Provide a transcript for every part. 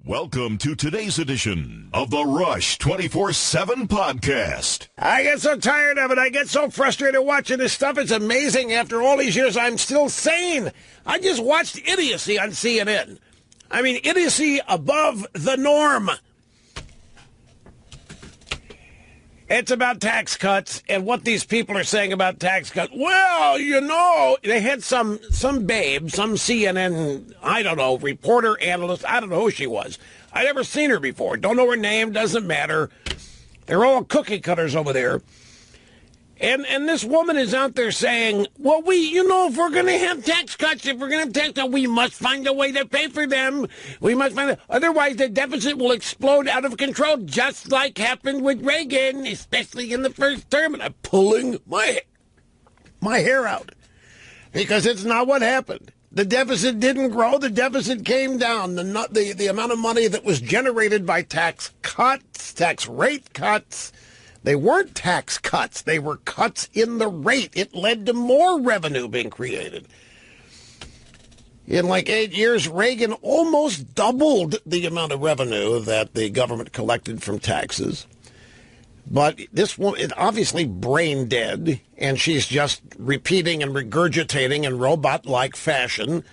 Welcome to today's edition of the Rush 24/7 podcast. I get so tired of it. I get so frustrated watching this stuff. It's amazing. After all these years, I'm still sane. I just watched idiocy on CNN. I mean, idiocy above the norm. It's about tax cuts and what these people are saying about tax cuts. Well, you know, they had some babe, some CNN, I don't know, reporter, analyst, I don't know who she was. I'd never seen her before. Don't know her name, doesn't matter. They're all cookie cutters over there. And this woman is out there saying, well, if we're going to have tax cuts, we must find a way to pay for them. Otherwise the deficit will explode out of control, just like happened with Reagan, especially in the first term. And I'm pulling my hair out because it's not what happened. The deficit didn't grow. The deficit came down. The amount of money that was generated by tax cuts, tax rate cuts, they weren't tax cuts. They were cuts in the rate. It led to more revenue being created. In like 8 years, Reagan almost doubled the amount of revenue that the government collected from taxes. But this woman is obviously brain dead, and she's just repeating and regurgitating in robot-like fashion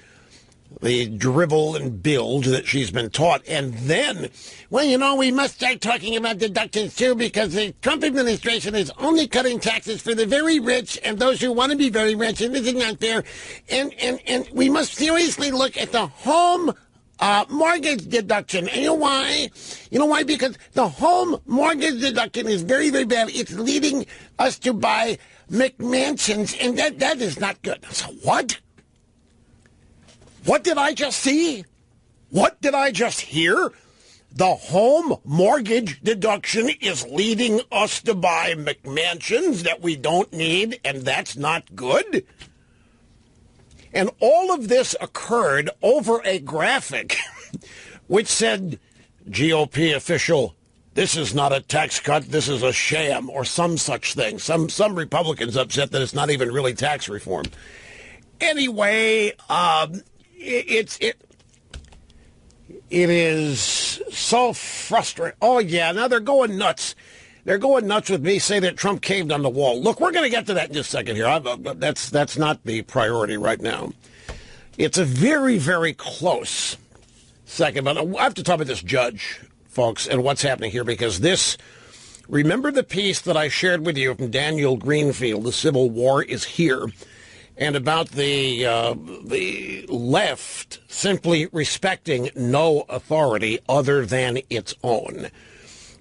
the drivel and bilge that she's been taught. And then, we must start talking about deductions, too, because the Trump administration is only cutting taxes for the very rich and those who want to be very rich, and this is not fair. And we must seriously look at the home mortgage deduction. And you know why? Because the home mortgage deduction is very, very bad. It's leading us to buy McMansions, and that is not good. So what? What did I just see? What did I just hear? The home mortgage deduction is leading us to buy McMansions that we don't need, and that's not good? And all of this occurred over a graphic which said, GOP official, this is not a tax cut, this is a sham, or some such thing. Some Republicans upset that it's not even really tax reform. Anyway, it is so frustrating. Oh, yeah, now they're going nuts. They're going nuts with me saying that Trump caved on the wall. Look, we're going to get to that in just a second here. That's not the priority right now. It's a very, very close second. But I have to talk about this judge, folks, and what's happening here, because remember the piece that I shared with you from Daniel Greenfield, The Civil War is Here, and about the left simply respecting no authority other than its own.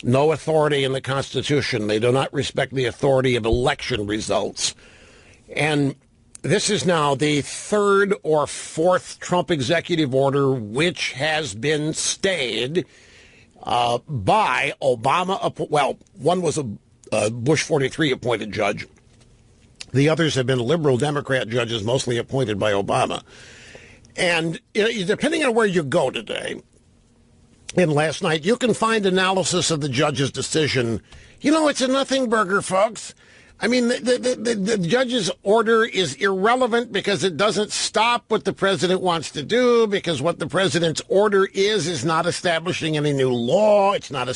No authority in the Constitution. They do not respect the authority of election results. And this is now the third or fourth Trump executive order which has been stayed by Obama. Well, one was a Bush 43 appointed judge. The others have been liberal Democrat judges, mostly appointed by Obama. And depending on where you go today, and last night, you can find analysis of the judge's decision. It's a nothing burger, folks. I mean, the judge's order is irrelevant because it doesn't stop what the president wants to do, because what the president's order is not establishing any new law. It's not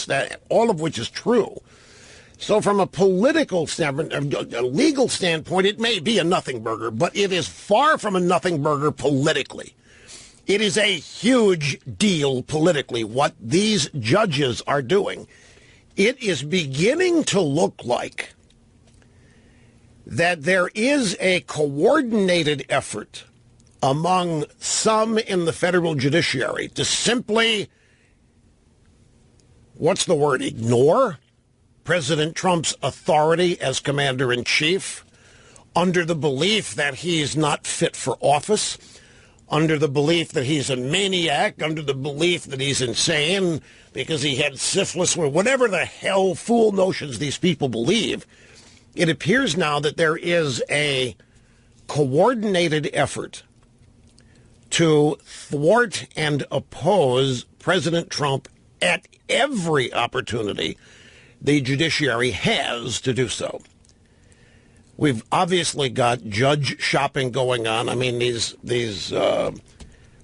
all of which is true. So from a political standpoint, a legal standpoint, it may be a nothing burger, but it is far from a nothing burger politically. It is a huge deal politically, what these judges are doing. It is beginning to look like that there is a coordinated effort among some in the federal judiciary to simply, ignore President Trump's authority as commander-in-chief under the belief that he's not fit for office, under the belief that he's a maniac, under the belief that he's insane because he had syphilis, or whatever the hell fool notions these people believe. It appears now that there is a coordinated effort to thwart and oppose President Trump at every opportunity the judiciary has to do so. We've obviously got judge shopping going on. I mean, these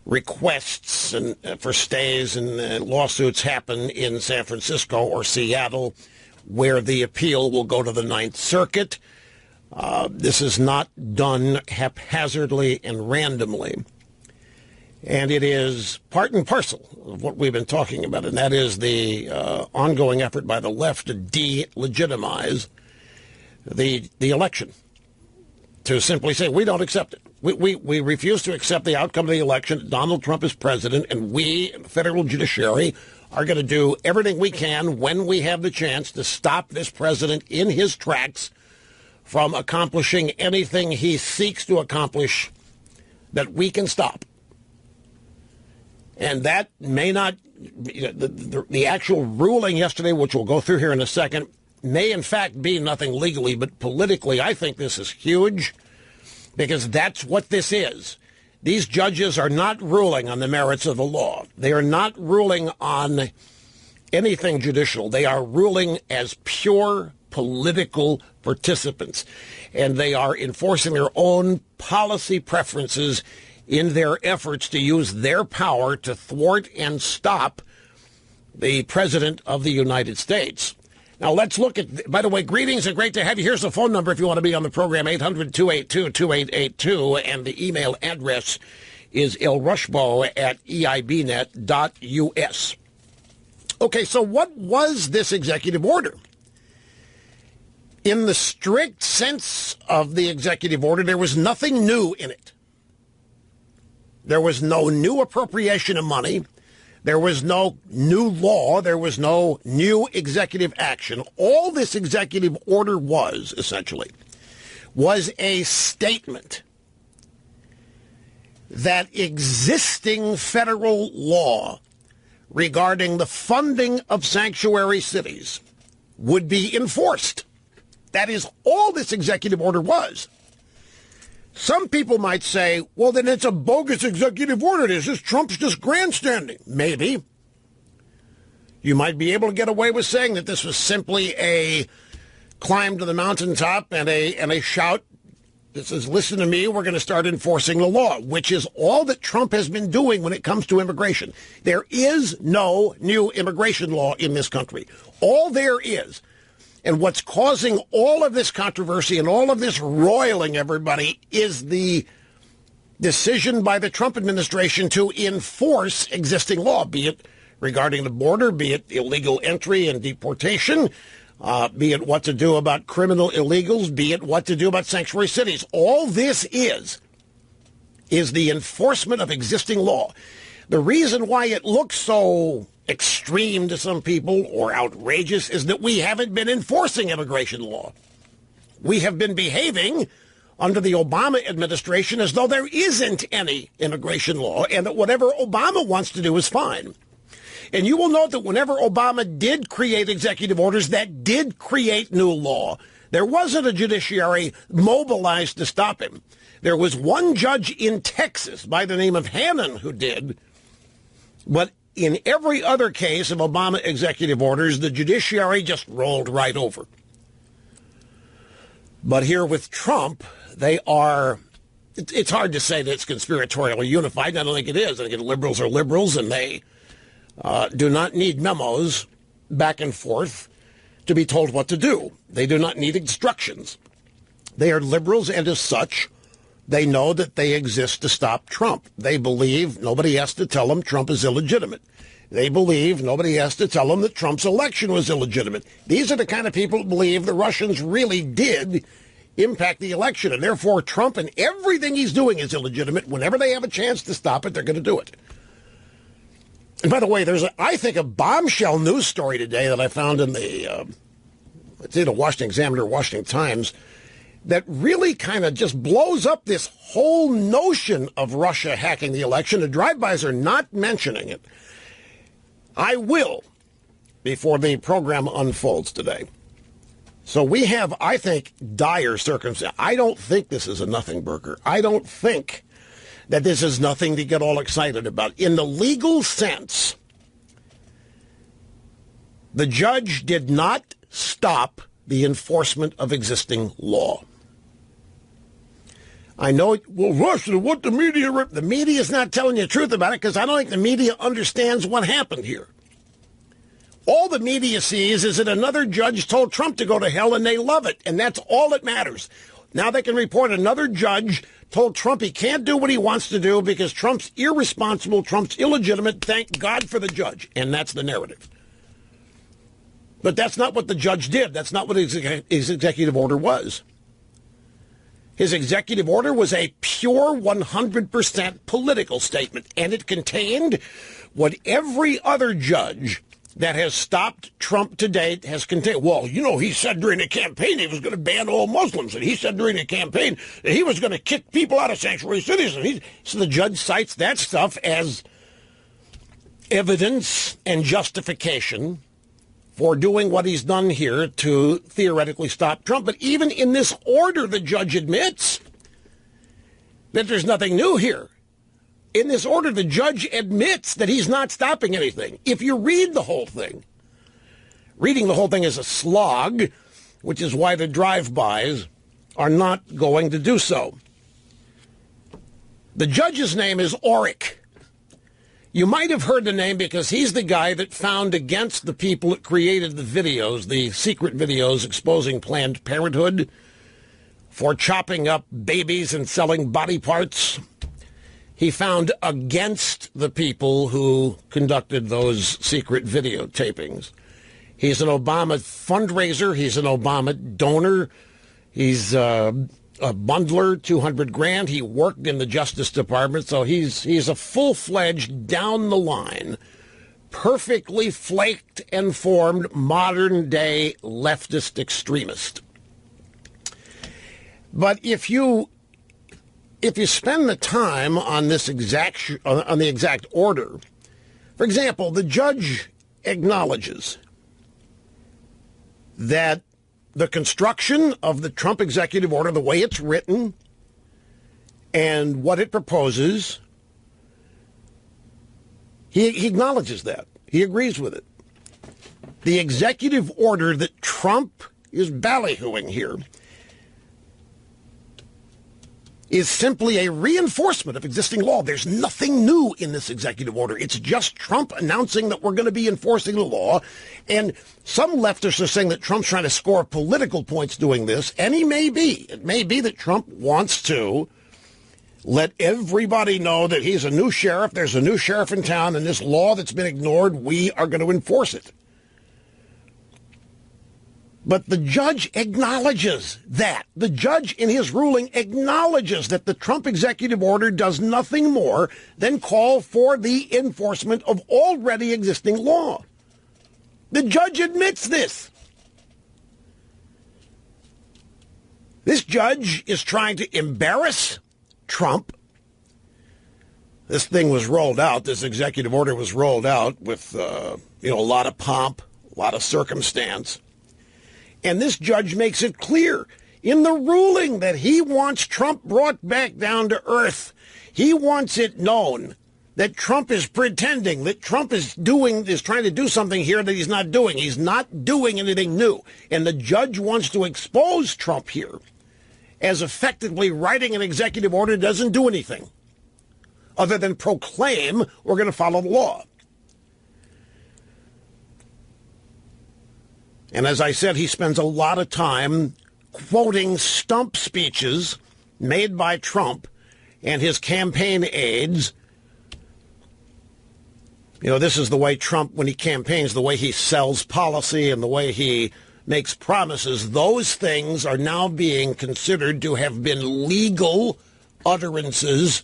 requests and for stays and lawsuits happen in San Francisco or Seattle, where the appeal will go to the Ninth Circuit. This is not done haphazardly and randomly. And it is part and parcel of what we've been talking about, and that is the ongoing effort by the left to delegitimize the election, to simply say, we don't accept it. We refuse to accept the outcome of the election. Donald Trump is president, and we, the federal judiciary, are going to do everything we can when we have the chance to stop this president in his tracks from accomplishing anything he seeks to accomplish that we can stop. And that may not, the actual ruling yesterday, which we'll go through here in a second, may in fact be nothing legally, but politically, I think this is huge, because that's what this is. These judges are not ruling on the merits of the law. They are not ruling on anything judicial. They are ruling as pure political participants, and they are enforcing their own policy preferences in their efforts to use their power to thwart and stop the President of the United States. Now, let's look at, by the way, greetings and great to have you. Here's the phone number if you want to be on the program, 800-282-2882, and the email address is ilrushbo@eibnet.us. Okay, so what was this executive order? In the strict sense of the executive order, there was nothing new in it. There was no new appropriation of money. There was no new law. There was no new executive action. All this executive order was, essentially, was a statement that existing federal law regarding the funding of sanctuary cities would be enforced. That is all this executive order was. Some people might say, well, then it's a bogus executive order. Trump's just grandstanding. Maybe. You might be able to get away with saying that this was simply a climb to the mountaintop and a shout that says, listen to me, we're going to start enforcing the law, which is all that Trump has been doing when it comes to immigration. There is no new immigration law in this country. All there is, and what's causing all of this controversy and all of this roiling everybody, is the decision by the Trump administration to enforce existing law, be it regarding the border, be it illegal entry and deportation, be it what to do about criminal illegals, be it what to do about sanctuary cities. All this is the enforcement of existing law. The reason why it looks so extreme to some people or outrageous is that we haven't been enforcing immigration law. We have been behaving under the Obama administration as though there isn't any immigration law and that whatever Obama wants to do is fine. And you will note that whenever Obama did create executive orders that did create new law, there wasn't a judiciary mobilized to stop him. There was one judge in Texas by the name of Hannon who did, but in every other case of Obama executive orders, the judiciary just rolled right over. But here with Trump, they are, it's hard to say that it's conspiratorially unified. I don't think it is. I think liberals are liberals, and they do not need memos back and forth to be told what to do. They do not need instructions. They are liberals, and as such, they know that they exist to stop Trump. They believe nobody has to tell them Trump is illegitimate. They believe nobody has to tell them that Trump's election was illegitimate. These are the kind of people who believe the Russians really did impact the election, and therefore Trump and everything he's doing is illegitimate. Whenever they have a chance to stop it, they're going to do it. And by the way, there's, I think, a bombshell news story today that I found in the, it's either Washington Examiner or Washington Times, that really kind of just blows up this whole notion of Russia hacking the election. The drive-bys are not mentioning it. I will, before the program unfolds today. So we have, I think, dire circumstances. I don't think this is a nothing burger. I don't think that this is nothing to get all excited about. In the legal sense, the judge did not stop the enforcement of existing law. I know, well, Rush, what the media... The media is not telling you the truth about it because I don't think the media understands what happened here. All the media sees is that another judge told Trump to go to hell, and they love it, and that's all that matters. Now they can report another judge told Trump he can't do what he wants to do because Trump's irresponsible, Trump's illegitimate, thank God for the judge, and that's the narrative. But that's not what the judge did. That's not what his executive order was. His executive order was a pure 100% political statement, and it contained what every other judge that has stopped Trump to date has contained. Well, you know, he said during the campaign he was going to ban all Muslims, and he said during the campaign that he was going to kick people out of sanctuary cities. And so the judge cites that stuff as evidence and justification for doing what he's done here to theoretically stop Trump. But even in this order, the judge admits that there's nothing new here. In this order, the judge admits that he's not stopping anything. If you read the whole thing, reading the whole thing is a slog, which is why the drive-bys are not going to do so. The judge's name is Orrick. You might have heard the name because he's the guy that found against the people that created the videos, the secret videos exposing Planned Parenthood for chopping up babies and selling body parts. He found against the people who conducted those secret videotapings. He's an Obama fundraiser. He's an Obama donor. He's a bundler, $200,000. He worked in the Justice Department, so he's a full-fledged, down the line, perfectly flaked and formed modern-day leftist extremist. But if you spend the time on this on the exact order, for example, the judge acknowledges that the construction of the Trump executive order, the way it's written and what it proposes, he acknowledges that. He agrees with it. The executive order that Trump is ballyhooing here is simply a reinforcement of existing law. There's nothing new in this executive order. It's just Trump announcing that we're going to be enforcing the law. And some leftists are saying that Trump's trying to score political points doing this, and he may be. It may be that Trump wants to let everybody know that he's a new sheriff, there's a new sheriff in town, and this law that's been ignored, we are going to enforce it. But the judge acknowledges that. The judge in his ruling acknowledges that the Trump executive order does nothing more than call for the enforcement of already existing law. The judge admits this. This judge is trying to embarrass Trump. This thing was rolled out. This executive order was rolled out with, a lot of pomp, a lot of circumstance. And this judge makes it clear in the ruling that he wants Trump brought back down to earth. He wants it known that Trump is pretending, that Trump is trying to do something here that he's not doing. He's not doing anything new. And the judge wants to expose Trump here as effectively writing an executive order that doesn't do anything other than proclaim we're going to follow the law. And as I said, he spends a lot of time quoting stump speeches made by Trump and his campaign aides. You know, this is the way Trump, when he campaigns, the way he sells policy and the way he makes promises. Those things are now being considered to have been legal utterances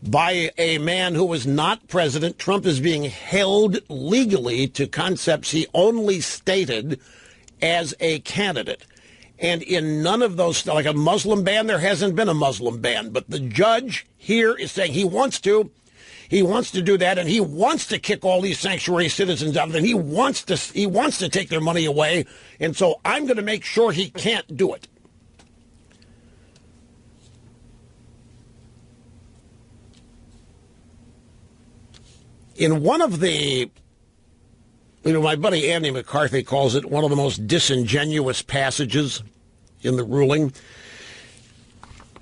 by a man who was not president. Trump is being held legally to concepts he only stated as a candidate. And in none of those, like a Muslim ban, there hasn't been a Muslim ban. But the judge here is saying he wants to do that, and he wants to kick all these sanctuary citizens out, and he wants to take their money away. And so I'm going to make sure he can't do it. In one of the, my buddy Andy McCarthy calls it one of the most disingenuous passages in the ruling,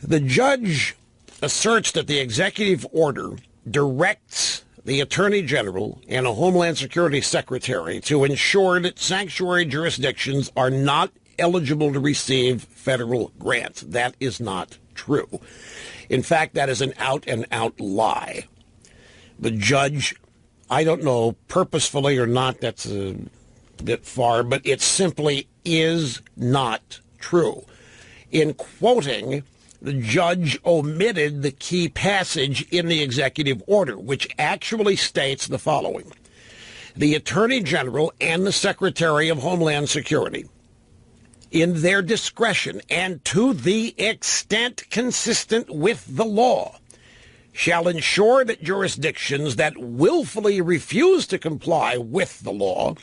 The judge asserts that the executive order directs the Attorney General and a Homeland Security Secretary to ensure that sanctuary jurisdictions are not eligible to receive federal grants. That is not true. In fact, that is an out-and-out lie. The judge, I don't know, purposefully or not, that's a bit far, but it simply is not true. In quoting, the judge omitted the key passage in the executive order, which actually states the following. The Attorney General and the Secretary of Homeland Security, in their discretion and to the extent consistent with the law, shall ensure that jurisdictions that willfully refuse to comply with the law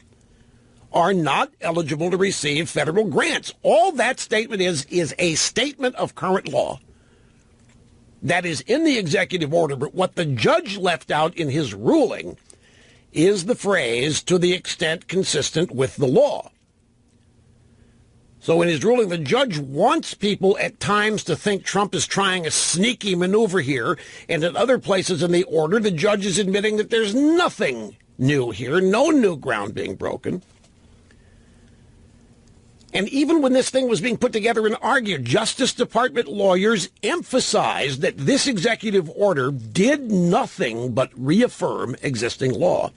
are not eligible to receive federal grants. All that statement is a statement of current law that is in the executive order, but what the judge left out in his ruling is the phrase, to the extent consistent with the law. So in his ruling, the judge wants people at times to think Trump is trying a sneaky maneuver here, and at other places in the order, the judge is admitting that there's nothing new here, no new ground being broken. And even when this thing was being put together and argued, Justice Department lawyers emphasized that this executive order did nothing but reaffirm existing law.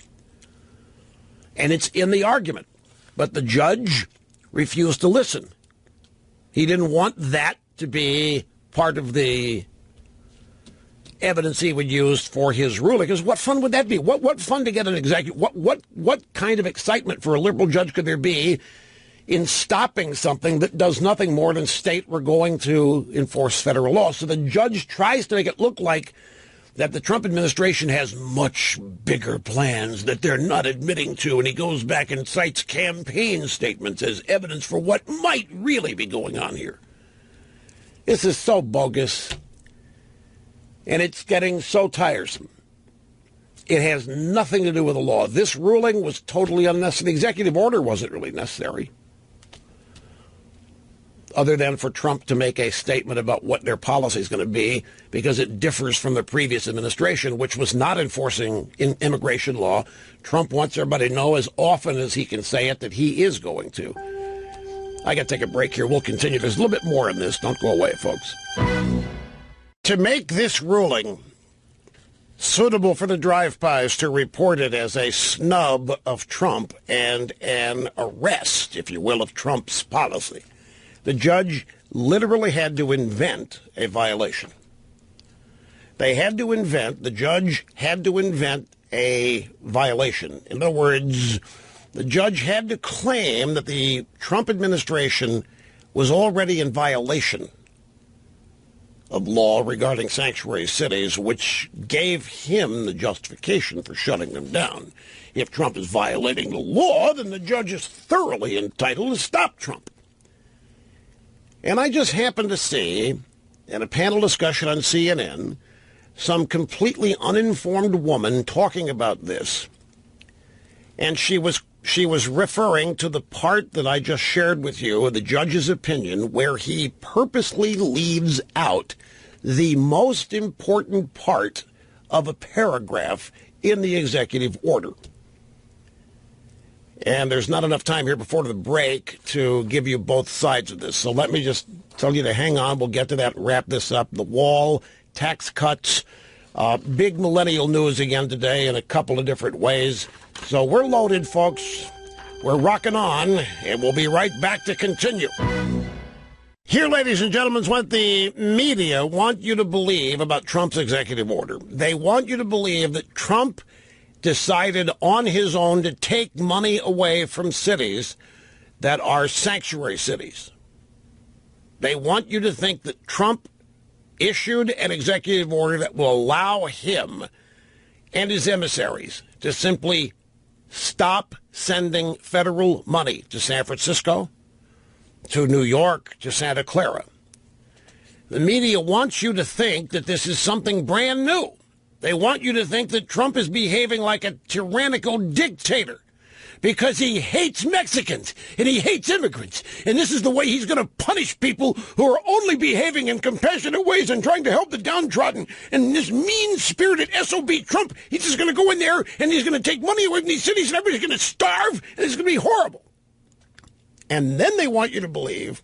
And it's in the argument. But the judge refused to listen. He didn't want that to be part of the evidence he would use for his ruling. Because what fun would that be? What fun to get an executive? What kind of excitement for a liberal judge could there be in stopping something that does nothing more than state we're going to enforce federal law? So the judge tries to make it look like that the Trump administration has much bigger plans that they're not admitting to, and he goes back and cites campaign statements as evidence for what might really be going on here. This is so bogus, and it's getting so tiresome. It has nothing to do with the law. This ruling was totally unnecessary. The executive order wasn't really necessary, other than for Trump to make a statement about what their policy is going to be, because it differs from the previous administration, which was not enforcing immigration law. Trump wants everybody to know as often as he can say it that he is going to. I got to take a break here. We'll continue. There's a little bit more in this. Don't go away, folks. To make this ruling suitable for the drive-bys to report it as a snub of Trump and an arrest, if you will, of Trump's policy, the judge literally had to invent a violation. The judge had to invent a violation. In other words, the judge had to claim that the Trump administration was already in violation of law regarding sanctuary cities, which gave him the justification for shutting them down. If Trump is violating the law, then the judge is thoroughly entitled to stop Trump. And I just happened to see, in a panel discussion on CNN, some completely uninformed woman talking about this. And she was referring to the part that I just shared with you of the judge's opinion, where he purposely leaves out the most important part of a paragraph in the executive order. And there's not enough time here before the break to give you both sides of this. So let me just tell you to hang on. We'll get to that and wrap this up. The wall, tax cuts, big millennial news again today in a couple of different ways. So we're loaded, folks. We're rocking on, and we'll be right back to continue. Here, ladies and gentlemen, is what the media want you to believe about Trump's executive order. They want you to believe that Trump decided on his own to take money away from cities that are sanctuary cities. They want you to think that Trump issued an executive order that will allow him and his emissaries to simply stop sending federal money to San Francisco, to New York, to Santa Clara. The media wants you to think that this is something brand new. They want you to think that Trump is behaving like a tyrannical dictator because he hates Mexicans and he hates immigrants. And this is the way he's going to punish people who are only behaving in compassionate ways and trying to help the downtrodden. And this mean-spirited SOB Trump, he's just going to go in there and he's going to take money away from these cities and everybody's going to starve and it's going to be horrible. And then they want you to believe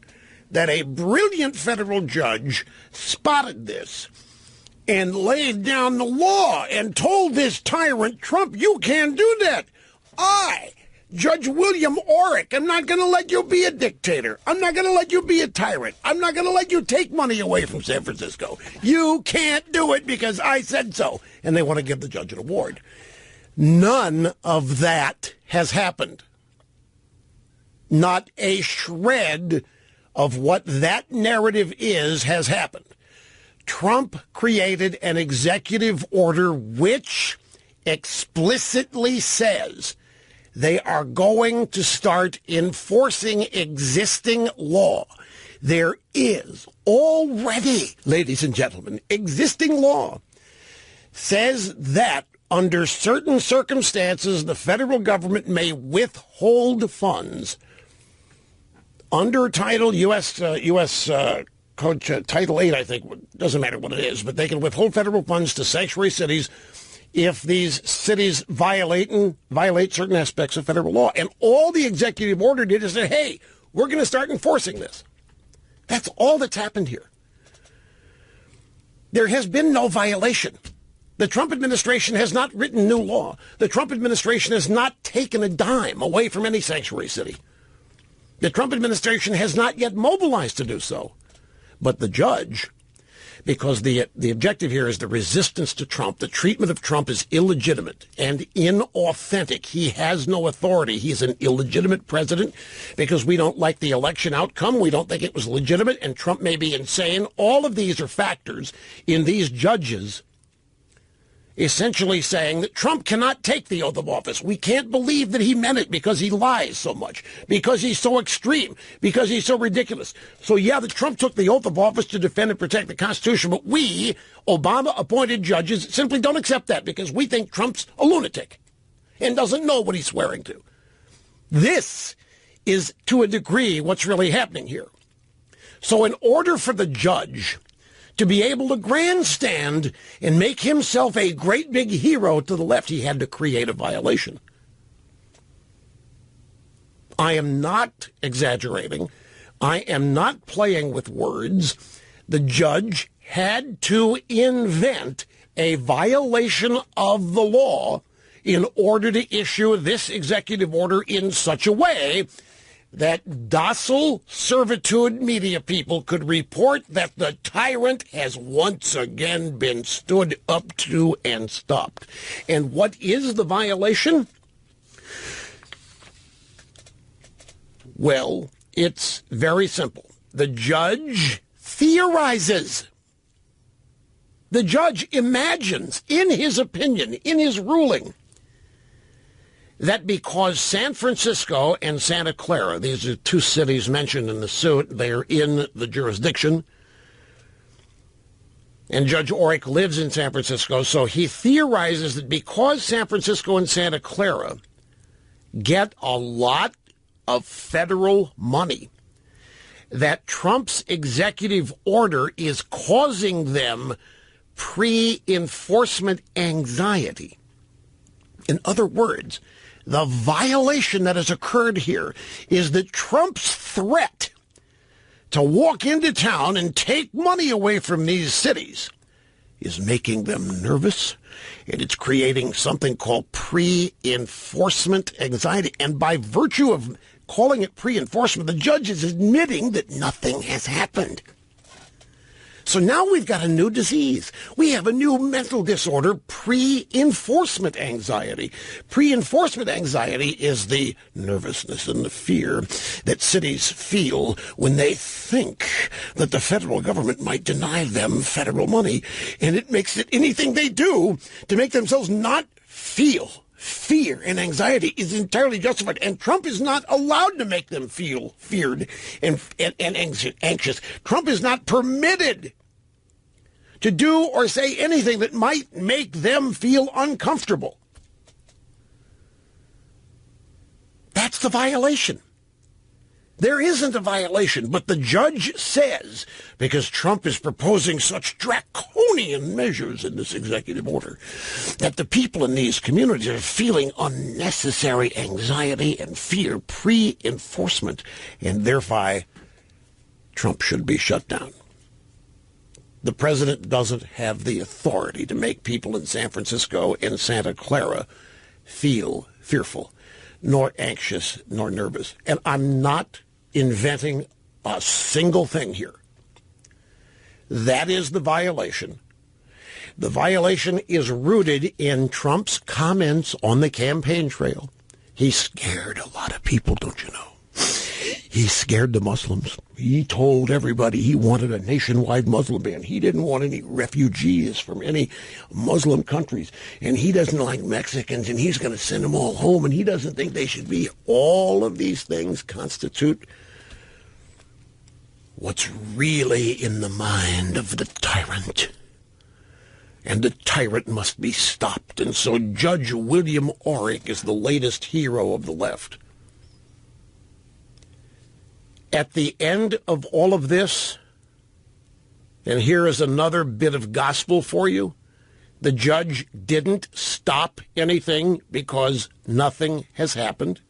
that a brilliant federal judge spotted this and laid down the law and told this tyrant, Trump, you can't do that. I, Judge William Orrick, am not going to let you be a dictator. I'm not going to let you be a tyrant. I'm not going to let you take money away from San Francisco. You can't do it because I said so. And they want to give the judge an award. None of that has happened. Not a shred of what that narrative is has happened. Trump created an executive order which explicitly says they are going to start enforcing existing law. There is already, ladies and gentlemen, existing law says that under certain circumstances, the federal government may withhold funds under Title U.S. Code Title 8, I think, doesn't matter what it is, but they can withhold federal funds to sanctuary cities if these cities violate certain aspects of federal law. And all the executive order did is say, hey, we're going to start enforcing this. That's all that's happened here. There has been no violation. The Trump administration has not written new law. The Trump administration has not taken a dime away from any sanctuary city. The Trump administration has not yet mobilized to do so. But the judge, because the objective here is the resistance to Trump, the treatment of Trump is illegitimate and inauthentic. He has no authority. He's an illegitimate president because we don't like the election outcome. We don't think it was legitimate, and Trump may be insane. All of these are factors in these judges essentially saying that Trump cannot take the oath of office. We can't believe that he meant it because he lies so much, because he's so extreme, because he's so ridiculous. So, yeah, that Trump took the oath of office to defend and protect the Constitution, but we, Obama-appointed judges, simply don't accept that because we think Trump's a lunatic and doesn't know what he's swearing to. This is, to a degree, what's really happening here. So in order for the judge to be able to grandstand and make himself a great big hero to the left, he had to create a violation. I am not exaggerating. I am not playing with words. The judge had to invent a violation of the law in order to issue this executive order in such a way that docile servitude media people could report that the tyrant has once again been stood up to and stopped. And what is the violation? Well, it's very simple. The judge theorizes. The judge imagines, in his opinion, in his ruling, that because San Francisco and Santa Clara, these are two cities mentioned in the suit, they are in the jurisdiction, and Judge Orrick lives in San Francisco, so he theorizes that because San Francisco and Santa Clara get a lot of federal money, that Trump's executive order is causing them pre-enforcement anxiety. In other words, the violation that has occurred here is that Trump's threat to walk into town and take money away from these cities is making them nervous, and it's creating something called pre-enforcement anxiety. And by virtue of calling it pre-enforcement, the judge is admitting that nothing has happened. So now we've got a new disease. We have a new mental disorder, pre-enforcement anxiety. Pre-enforcement anxiety is the nervousness and the fear that cities feel when they think that the federal government might deny them federal money. And it makes it anything they do to make themselves not feel fear and anxiety is entirely justified. And Trump is not allowed to make them feel feared and anxious. Trump is not permitted to do or say anything that might make them feel uncomfortable. What's the violation? There isn't a violation, but the judge says, because Trump is proposing such draconian measures in this executive order, that the people in these communities are feeling unnecessary anxiety and fear pre-enforcement, and thereby Trump should be shut down. The president doesn't have the authority to make people in San Francisco and Santa Clara feel fearful, nor anxious, nor nervous. And I'm not inventing a single thing here. That is the violation. The violation is rooted in Trump's comments on the campaign trail. He scared a lot of people, don't you know? He scared the Muslims. He told everybody he wanted a nationwide Muslim ban. He didn't want any refugees from any Muslim countries. And he doesn't like Mexicans, and he's going to send them all home, and he doesn't think they should be. All of these things constitute what's really in the mind of the tyrant. And the tyrant must be stopped. And so Judge William Orrick is the latest hero of the left. At the end of all of this, and here is another bit of gospel for you, the judge didn't stop anything because nothing has happened.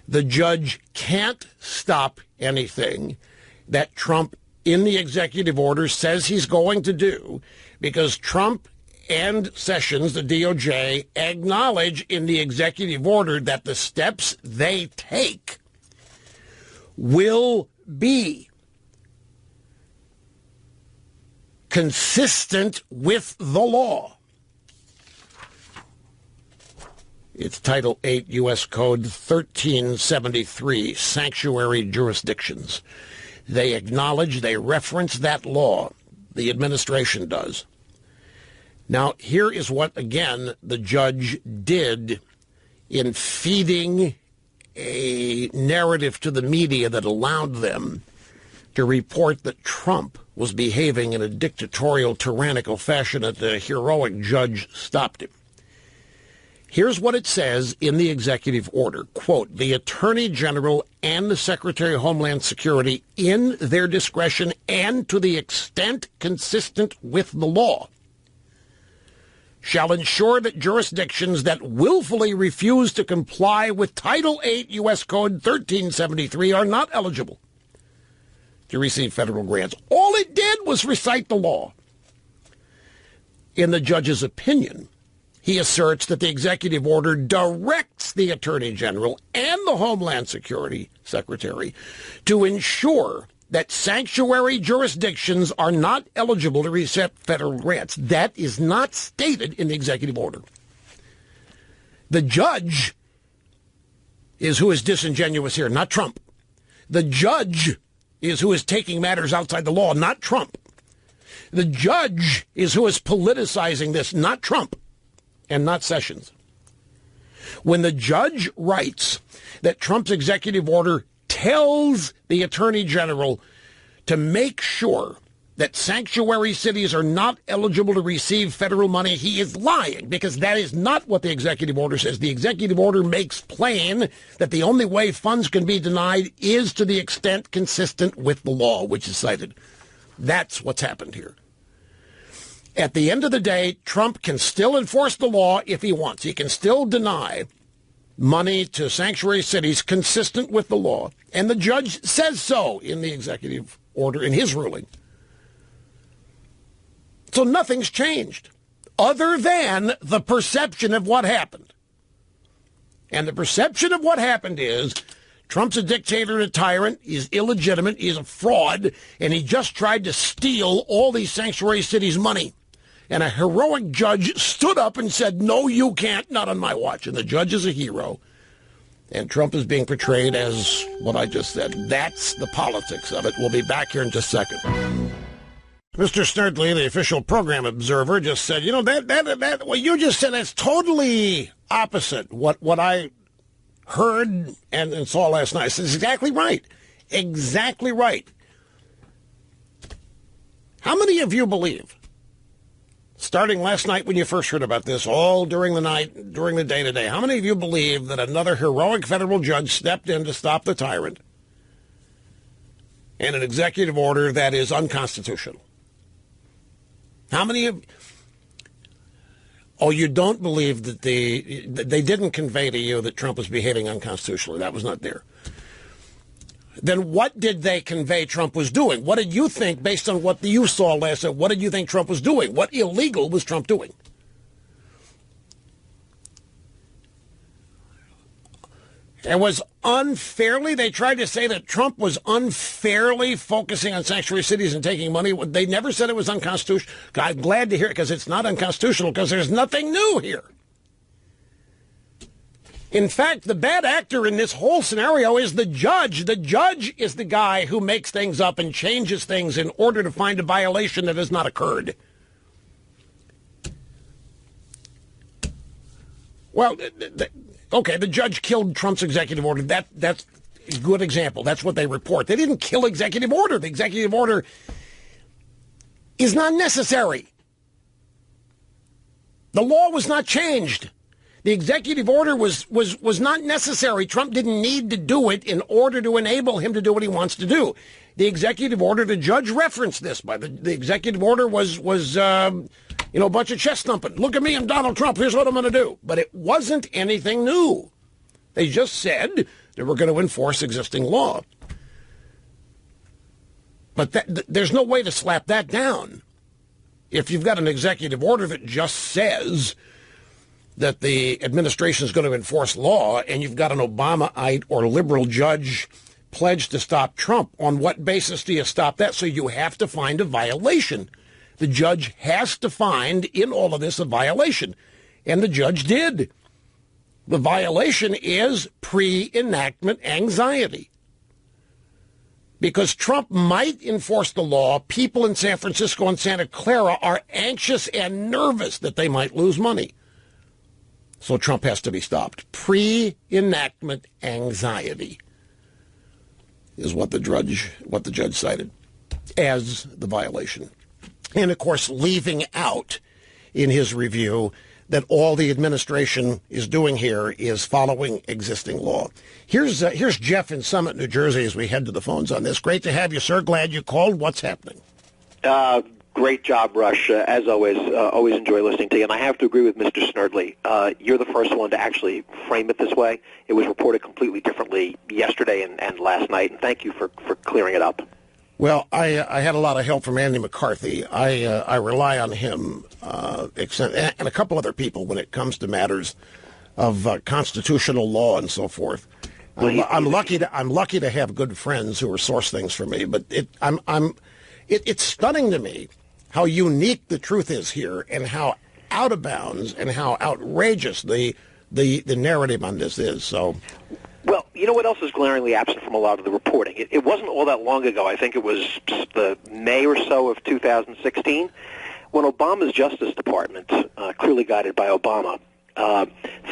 The judge can't stop anything that Trump, in the executive order, says he's going to do, because Trump and Sessions, the DOJ, acknowledge in the executive order that the steps they take will be consistent with the law. It's Title 8 U.S. Code 1373, Sanctuary Jurisdictions. They acknowledge, they reference that law. The administration does. Now, here is what, again, the judge did in feeding a narrative to the media that allowed them to report that Trump was behaving in a dictatorial, tyrannical fashion, and the heroic judge stopped him. Here's what it says in the executive order. Quote, the Attorney General and the Secretary of Homeland Security, in their discretion and to the extent consistent with the law, shall ensure that jurisdictions that willfully refuse to comply with Title 8 U.S. Code 1373 are not eligible to receive federal grants. All it did was recite the law. In the judge's opinion, he asserts that the executive order directs the Attorney General and the Homeland Security Secretary to ensure that sanctuary jurisdictions are not eligible to receive federal grants. That is not stated in the executive order. The judge is who is disingenuous here, not Trump. The judge is who is taking matters outside the law, not Trump. The judge is who is politicizing this, not Trump, and not Sessions. When the judge writes that Trump's executive order tells the Attorney General to make sure that sanctuary cities are not eligible to receive federal money, he is lying, because that is not what the executive order says. The executive order makes plain that the only way funds can be denied is to the extent consistent with the law, which is cited. That's what's happened here. At the end of the day, Trump can still enforce the law if he wants. He can still deny money to sanctuary cities consistent with the law. And the judge says so in the executive order, in his ruling. So nothing's changed other than the perception of what happened. And the perception of what happened is Trump's a dictator and a tyrant. He's illegitimate. He's a fraud. And he just tried to steal all these sanctuary cities' money. And a heroic judge stood up and said, no, you can't, not on my watch. And the judge is a hero. And Trump is being portrayed as what I just said. That's the politics of it. We'll be back here in just a second. Mr. Snerdley, the official program observer, just said, you know, that what you just said, that's totally opposite what I heard and saw last night. It's exactly right. Exactly right. How many of you believe starting last night when you first heard about this, all during the night, during the day today, how many of you believe that another heroic federal judge stepped in to stop the tyrant in an executive order that is unconstitutional? How many of... Oh, you don't believe that they didn't convey to you that Trump was behaving unconstitutionally. That was not there. Then what did they convey Trump was doing? What did you think, based on what you saw last night, what did you think Trump was doing? What illegal was Trump doing? It was unfairly, they tried to say that Trump was unfairly focusing on sanctuary cities and taking money. They never said it was unconstitutional. I'm glad to hear it, because it's not unconstitutional, because there's nothing new here. In fact, the bad actor in this whole scenario is the judge. The judge is the guy who makes things up and changes things in order to find a violation that has not occurred. Well, okay, the judge killed Trump's executive order. That's a good example. That's what they report. They didn't kill executive order. The executive order is not necessary. The law was not changed. The executive order was not necessary. Trump didn't need to do it in order to enable him to do what he wants to do. The executive order, the judge referenced this, by the executive order was a bunch of chest thumping. Look at me, I'm Donald Trump, here's what I'm going to do. But it wasn't anything new. They just said they were going to enforce existing law. But there's no way to slap that down. If you've got an executive order that just says that the administration is going to enforce law, and you've got an Obamaite or liberal judge pledged to stop Trump, on what basis do you stop that? So you have to find a violation. The judge has to find in all of this a violation. And the judge did. The violation is pre-enactment anxiety. Because Trump might enforce the law, people in San Francisco and Santa Clara are anxious and nervous that they might lose money. So Trump has to be stopped. Pre-enactment anxiety is what the judge cited as the violation. And, of course, leaving out in his review that all the administration is doing here is following existing law. Here's Jeff in Summit, New Jersey, as we head to the phones on this. Great to have you, sir. Glad you called. What's happening? Great job, Rush. As always, always enjoy listening to you. And I have to agree with Mr. Snerdley. You're the first one to actually frame it this way. It was reported completely differently yesterday and last night, and thank you for clearing it up. Well, I had a lot of help from Andy McCarthy. I rely on him and a couple other people when it comes to matters of constitutional law and so forth. I'm lucky to have good friends who will source things for me, but it's stunning to me how unique the truth is here, and how out of bounds and how outrageous the narrative on this is. So, well, you know what else is glaringly absent from a lot of the reporting? It wasn't all that long ago. I think it was the May or so of 2016 when Obama's Justice Department, clearly guided by Obama,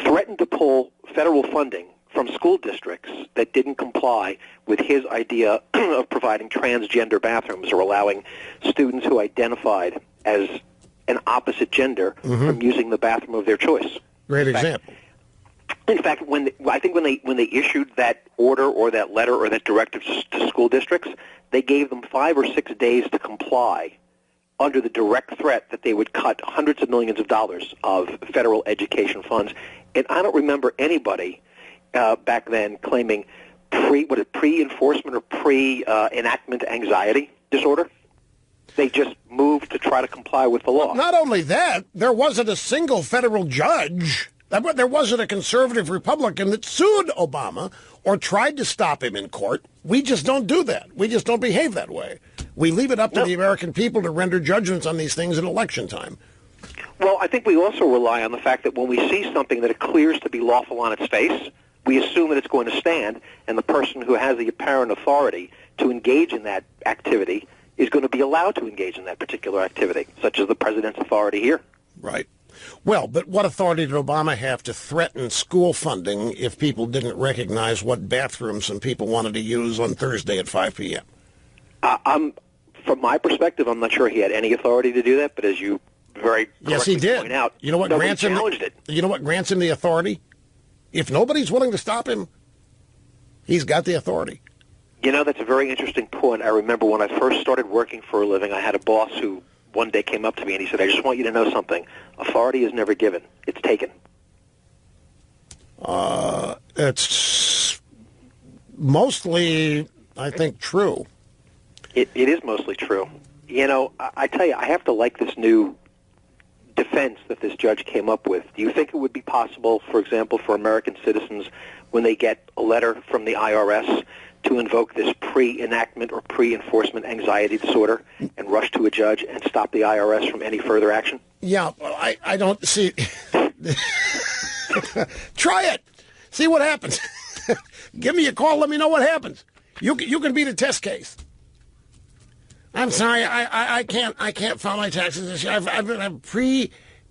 threatened to pull federal funding from school districts that didn't comply with his idea of providing transgender bathrooms, or allowing students who identified as an opposite gender from using the bathroom of their choice. Great example. In fact, when they issued that order or that letter or that directive to school districts, they gave them 5 or 6 days to comply, under the direct threat that they would cut hundreds of millions of dollars of federal education funds. And I don't remember anybody back then claiming pre-enforcement or pre-enactment anxiety disorder. They just moved to try to comply with the law. Not only that, there wasn't a single federal judge, there wasn't a conservative Republican that sued Obama or tried to stop him in court. We just don't do that. We just don't behave that way. We leave it up to the American people to render judgments on these things at election time. Well, I think we also rely on the fact that when we see something that appears to be lawful on its face, we assume that it's going to stand, and the person who has the apparent authority to engage in that activity is going to be allowed to engage in that particular activity, such as the president's authority here. Right. Well, but what authority did Obama have to threaten school funding if people didn't recognize what bathrooms some people wanted to use on Thursday at 5 p.m.? From my perspective, I'm not sure he had any authority to do that, but as you very Yes, he correctly did. point out, You know what nobody grants him? challenged it. You know what grants him the authority? If nobody's willing to stop him, he's got the authority. You know, that's a very interesting point. I remember when I first started working for a living, I had a boss who one day came up to me and he said, I just want you to know something. Authority is never given. It's taken. It's mostly, I think, true. It is mostly true. You know, I tell you, I have to like this new defense that this judge came up with. Do you think it would be possible, for example, for American citizens, when they get a letter from the IRS, to invoke this pre-enactment or pre-enforcement anxiety disorder and rush to a judge and stop the IRS from any further action? Yeah, well, I don't see... Try it. See what happens. Give me a call. Let me know what happens. You can beat a test case. I'm sorry. I can't file my taxes this year. I've been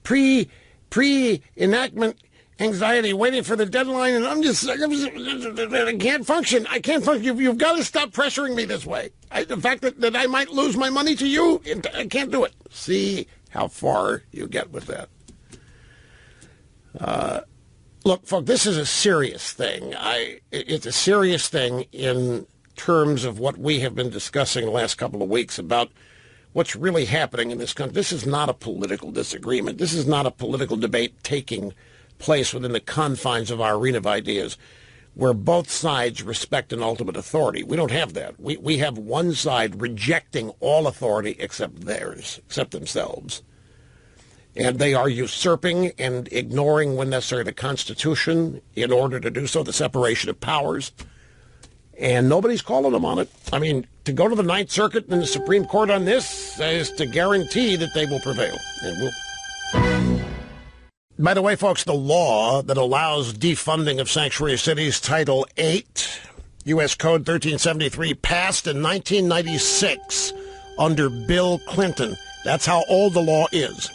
pre-enactment anxiety, waiting for the deadline, and I can't function. I can't function. You've got to stop pressuring me this way. The fact that I might lose my money to you, I can't do it. See how far you get with that. Look, folks, this is a serious thing. It's a serious thing in terms of what we have been discussing the last couple of weeks about what's really happening in this country. This is not a political disagreement. This is not a political debate taking place within the confines of our arena of ideas where both sides respect an ultimate authority. We don't have that. We have one side rejecting all authority except theirs, except themselves. And they are usurping and ignoring, when necessary, the Constitution in order to do so, the separation of powers. And nobody's calling them on it. I mean, to go to the Ninth Circuit and the Supreme Court on this is to guarantee that they will prevail. And will. By the way, folks, the law that allows defunding of sanctuary cities, Title 8, U.S. Code 1373, passed in 1996 under Bill Clinton. That's how old the law is.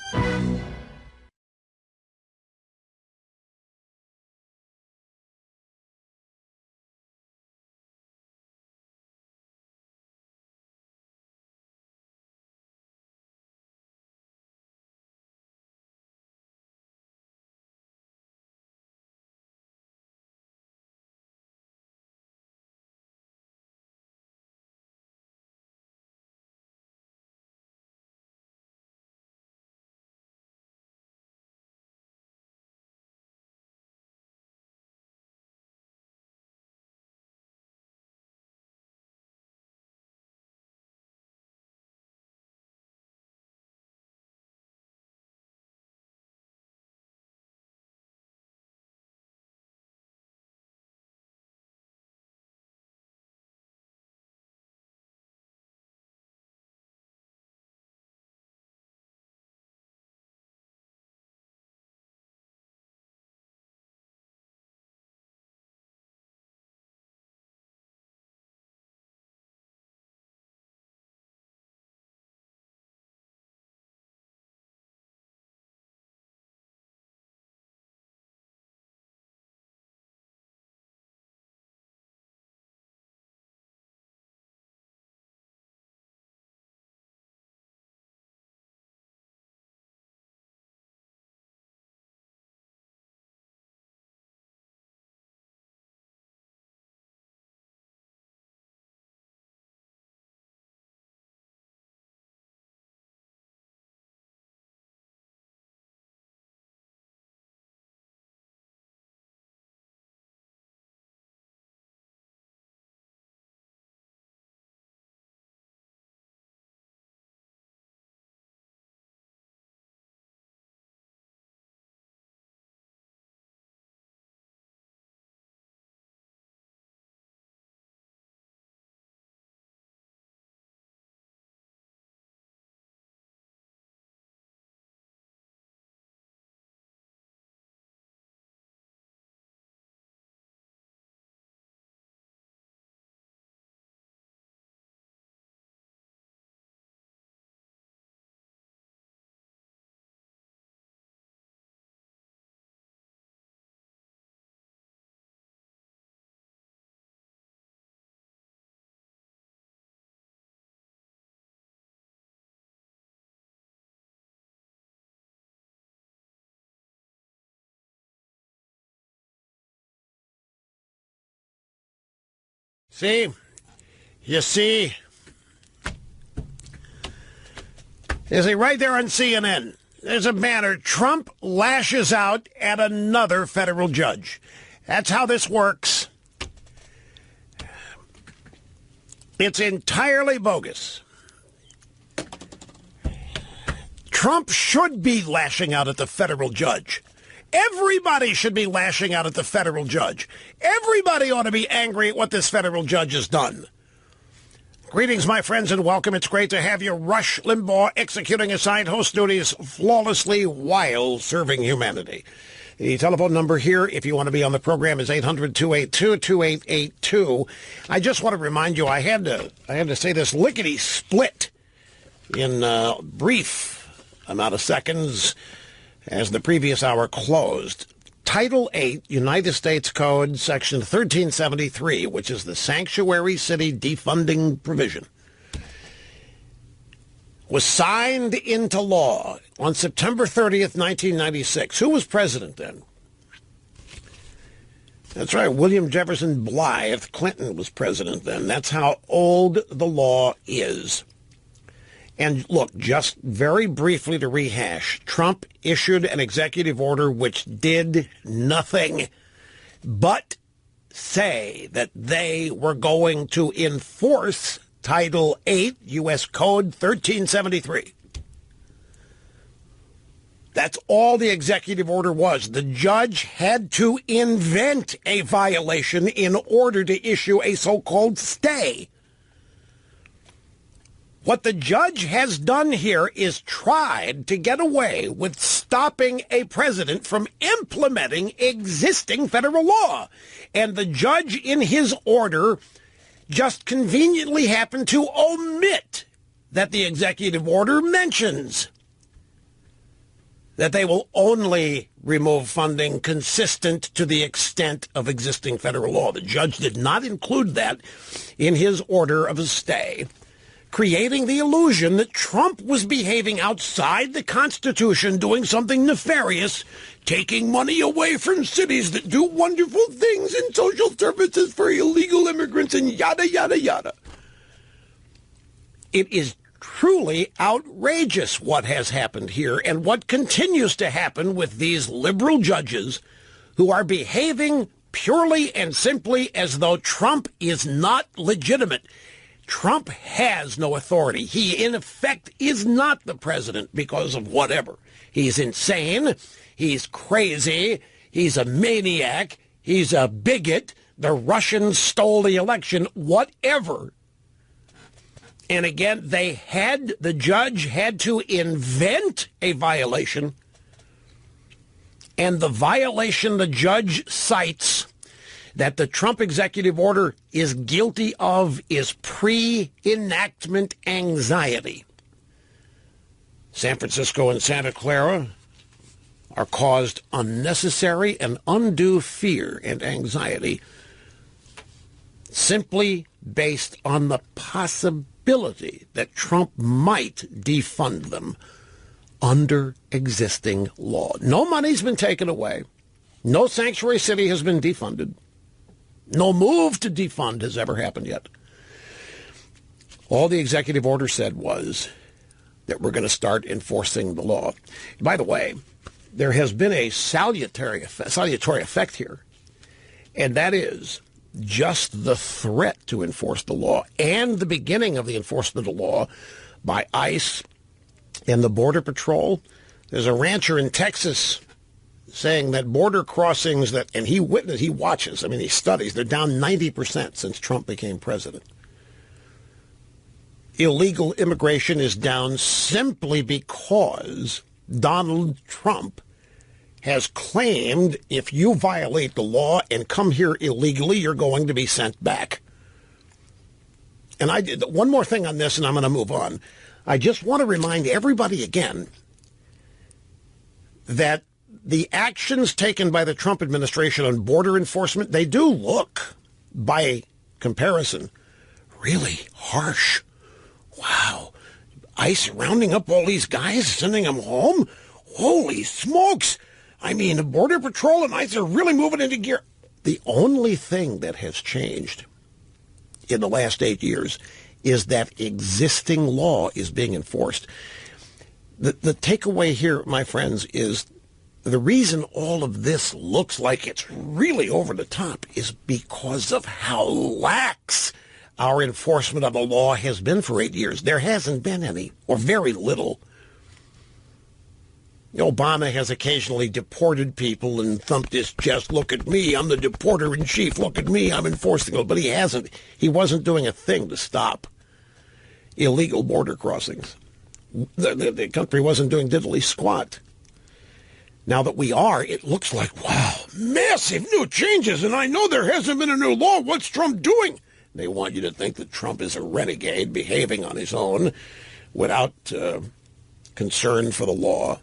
See? You see? Right there on CNN. There's a banner. Trump lashes out at another federal judge. That's how this works. It's entirely bogus. Trump should be lashing out at the federal judge. Everybody should be lashing out at the federal judge. Everybody ought to be angry at what this federal judge has done. Greetings, my friends, and welcome. It's great to have you. Rush Limbaugh executing assigned host duties flawlessly while serving humanity. The telephone number here, if you want to be on the program, is 800-282-2882. I just want to remind you, I had to say this lickety-split in brief amount of seconds as the previous hour closed. Title 8, United States Code, Section 1373, which is the sanctuary city defunding provision, was signed into law on September 30th, 1996. Who was president then? That's right, William Jefferson Blythe. Clinton was president then. That's how old the law is. And look, just very briefly to rehash, Trump issued an executive order which did nothing but say that they were going to enforce Title 8, U.S. Code 1373. That's all the executive order was. The judge had to invent a violation in order to issue a so-called stay. What the judge has done here is tried to get away with stopping a president from implementing existing federal law. And the judge in his order just conveniently happened to omit that the executive order mentions that they will only remove funding consistent to the extent of existing federal law. The judge did not include that in his order of a stay, creating the illusion that Trump was behaving outside the Constitution, doing something nefarious, taking money away from cities that do wonderful things in social services for illegal immigrants and yada, yada, yada. It is truly outrageous what has happened here and what continues to happen with these liberal judges who are behaving purely and simply as though Trump is not legitimate. Trump has no authority. He, in effect, is not the president because of whatever. He's insane. He's crazy. He's a maniac. He's a bigot. The Russians stole the election. Whatever. And again, the judge had to invent a violation. And the violation the judge cites that the Trump executive order is guilty of is pre-enactment anxiety. San Francisco and Santa Clara are caused unnecessary and undue fear and anxiety simply based on the possibility that Trump might defund them under existing law. No money's been taken away. No sanctuary city has been defunded. No move to defund has ever happened yet. All the executive order said was that we're going to start enforcing the law. By the way, there has been a salutary effect here, and that is just the threat to enforce the law and the beginning of the enforcement of the law by ICE and the Border Patrol. There's a rancher in Texas saying that border crossings and he watches, he studies, they're down 90% since Trump became president. Illegal immigration is down simply because Donald Trump has claimed if you violate the law and come here illegally, you're going to be sent back. And I did one more thing on this, and I'm going to move on. I just want to remind everybody again that the actions taken by the Trump administration on border enforcement, they do look, by comparison, really harsh. Wow. ICE rounding up all these guys, sending them home? Holy smokes. The Border Patrol and ICE are really moving into gear. The only thing that has changed in the last 8 years is that existing law is being enforced. The takeaway here, my friends, is the reason all of this looks like it's really over the top is because of how lax our enforcement of the law has been for 8 years. There hasn't been any, or very little. Obama has occasionally deported people and thumped his chest. Look at me, I'm the deporter-in-chief. Look at me, I'm enforcing it. But he hasn't. He wasn't doing a thing to stop illegal border crossings. The country wasn't doing diddly squat. Now that we are, it looks like, wow, massive new changes, and I know there hasn't been a new law. What's Trump doing? They want you to think that Trump is a renegade behaving on his own without concern for the law.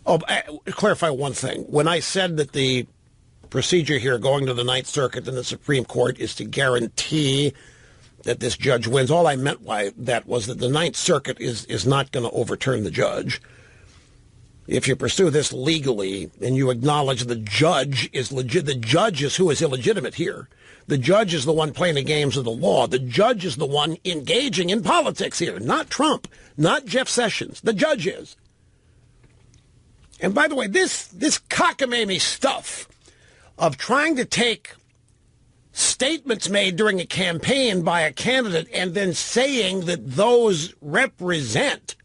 Oh, clarify one thing. When I said that the procedure here going to the Ninth Circuit and the Supreme Court is to guarantee that this judge wins, all I meant by that was that the Ninth Circuit is not going to overturn the judge. If you pursue this legally and you acknowledge the judge is legit, the judge is who is illegitimate here. The judge is the one playing the games of the law. The judge is the one engaging in politics here, not Trump, not Jeff Sessions. The judge is. And by the way, this cockamamie stuff of trying to take statements made during a campaign by a candidate and then saying that those represent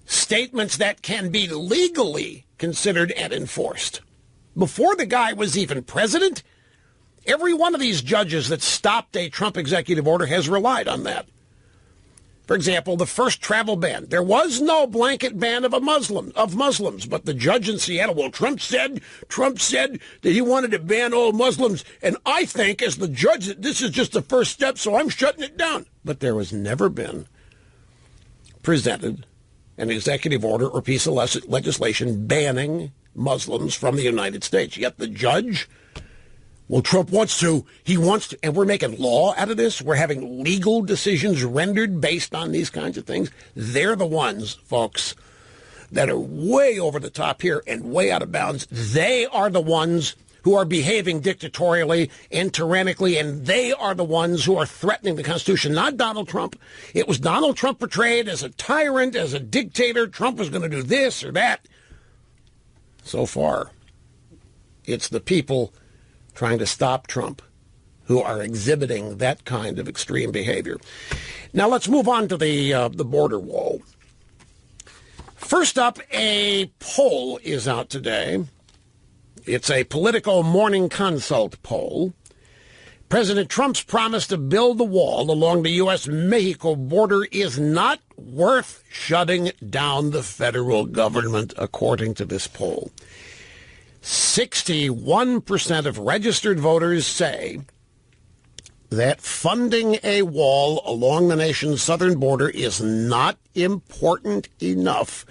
statements that can be legally considered and enforced. Before the guy was even president, every one of these judges that stopped a Trump executive order has relied on that. For example, the first travel ban. There was no blanket ban of Muslims, but the judge in Seattle, well, Trump said that he wanted to ban all Muslims, and I think as the judge that this is just the first step, so I'm shutting it down. But there has never been presented an executive order or piece of legislation banning Muslims from the United States. Yet the judge, well, Trump wants to, and we're making law out of this. We're having legal decisions rendered based on these kinds of things. They're the ones, folks, that are way over the top here and way out of bounds. They are the ones who are behaving dictatorially and tyrannically, and they are the ones who are threatening the Constitution, not Donald Trump. It was Donald Trump portrayed as a tyrant, as a dictator. Trump was going to do this or that. So far, it's the people trying to stop Trump who are exhibiting that kind of extreme behavior. Now let's move on to the border wall. First up, a poll is out today. It's a Politico Morning Consult poll. President Trump's promise to build the wall along the U.S.-Mexico border is not worth shutting down the federal government, according to this poll. 61% of registered voters say that funding a wall along the nation's southern border is not important enough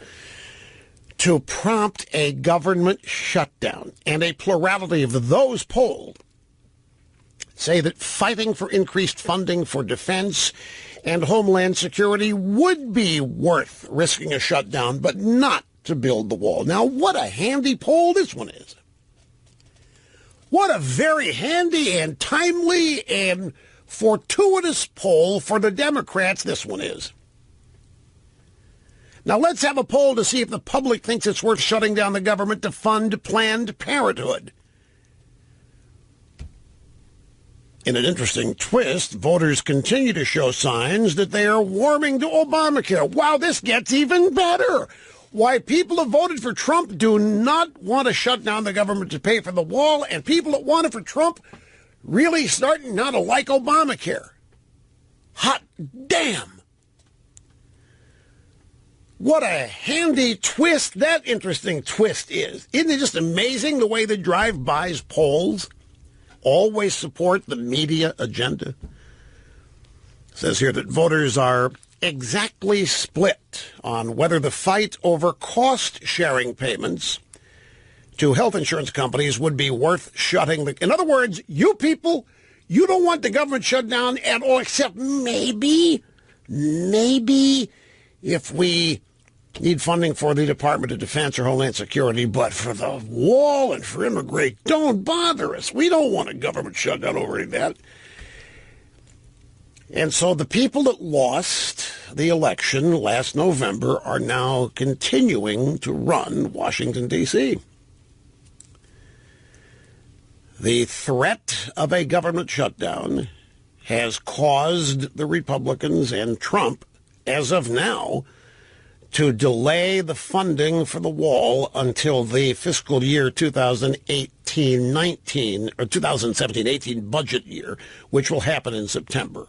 to prompt a government shutdown. And a plurality of those polled say that fighting for increased funding for defense and homeland security would be worth risking a shutdown, but not to build the wall. Now, what a handy poll this one is. What a very handy and timely and fortuitous poll for the Democrats this one is. Now, let's have a poll to see if the public thinks it's worth shutting down the government to fund Planned Parenthood. In an interesting twist, voters continue to show signs that they are warming to Obamacare. Wow, this gets even better. Why people have voted for Trump do not want to shut down the government to pay for the wall, and people that wanted for Trump really starting not to like Obamacare. Hot damn. What a handy twist that interesting twist is. Isn't it just amazing the way the drive-bys polls always support the media agenda? It says here that voters are exactly split on whether the fight over cost-sharing payments to health insurance companies would be worth shutting the... In other words, you people, you don't want the government shut down at all, except maybe if we need funding for the Department of Defense or Homeland Security, but for the wall and for immigration, don't bother us. We don't want a government shutdown over any of that. And so the people that lost the election last November are now continuing to run Washington, D.C. The threat of a government shutdown has caused the Republicans and Trump, as of now, to delay the funding for the wall until the fiscal year 2018-19 or 2017-18 budget year, which will happen in September.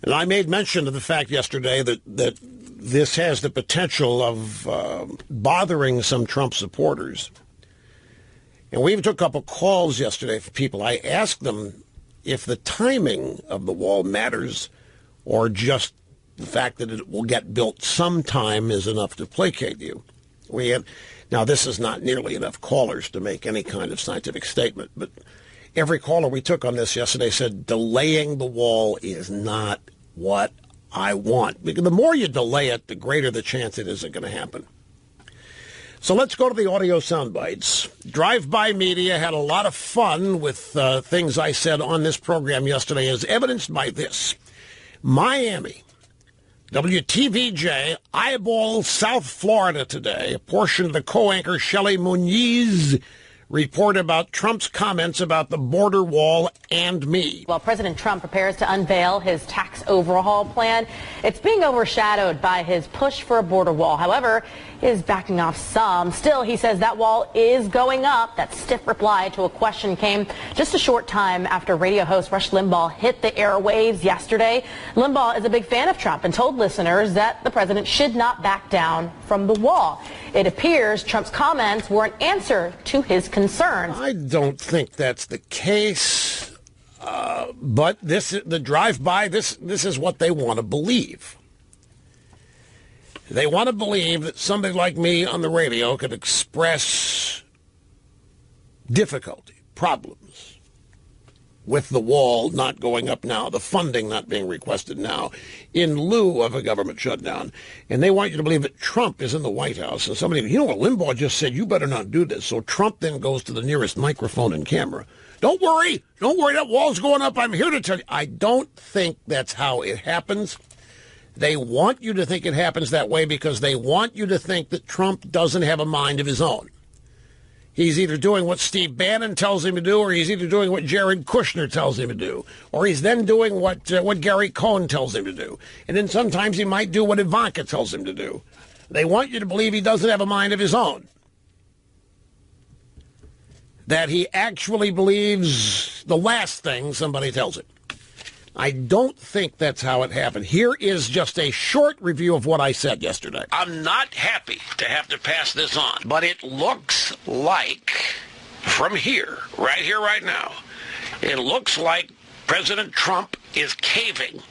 And I made mention of the fact yesterday that this has the potential of bothering some Trump supporters. And we even took a couple calls yesterday for people. I asked them if the timing of the wall matters or just the fact that it will get built sometime is enough to placate you. Now, this is not nearly enough callers to make any kind of scientific statement, but every caller we took on this yesterday said delaying the wall is not what I want. Because the more you delay it, the greater the chance it isn't going to happen. So let's go to the audio sound bites. Drive-by media had a lot of fun with things I said on this program yesterday, as evidenced by this. Miami, WTVJ, eyeball South Florida today. A portion of the co-anchor Shelley Muniz report about Trump's comments about the border wall and me. While President Trump prepares to unveil his tax overhaul plan, it's being overshadowed by his push for a border wall. However, is backing off some. Still, he says that wall is going up. That stiff reply to a question came just a short time after radio host Rush Limbaugh hit the airwaves yesterday. Limbaugh is a big fan of Trump and told listeners that the president should not back down from the wall. It appears Trump's comments were an answer to his concerns. I don't think that's the case, but the drive-by, this is what they want to believe. They want to believe that somebody like me on the radio could express difficulty, problems with the wall not going up now, the funding not being requested now, in lieu of a government shutdown. And they want you to believe that Trump is in the White House. And somebody, you know what, Limbaugh just said, you better not do this. So Trump then goes to the nearest microphone and camera. Don't worry, that wall's going up. I'm here to tell you. I don't think that's how it happens. They want you to think it happens that way because they want you to think that Trump doesn't have a mind of his own. He's either doing what Steve Bannon tells him to do, or he's either doing what Jared Kushner tells him to do, or he's then doing what Gary Cohn tells him to do. And then sometimes he might do what Ivanka tells him to do. They want you to believe he doesn't have a mind of his own. That he actually believes the last thing somebody tells him. I don't think that's how it happened. Here is just a short review of what I said yesterday. I'm not happy to have to pass this on, but it looks like, from here, right now, it looks like President Trump is caving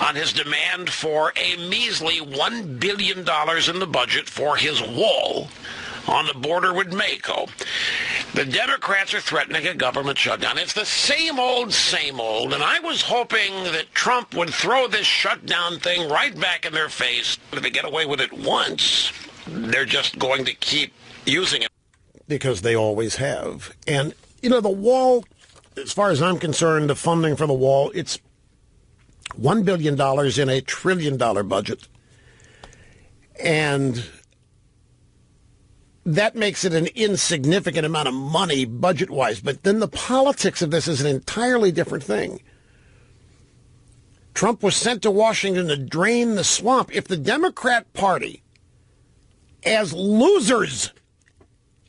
on his demand for a measly $1 billion in the budget for his wall on the border with Mexico. The Democrats are threatening a government shutdown. It's the same old, and I was hoping that Trump would throw this shutdown thing right back in their face. If they get away with it once, they're just going to keep using it. Because they always have. And, the wall, as far as I'm concerned, the funding for the wall, it's $1 billion in a $1 trillion budget. And that makes it an insignificant amount of money budget-wise. But then the politics of this is an entirely different thing. Trump was sent to Washington to drain the swamp. If the Democrat Party, as losers,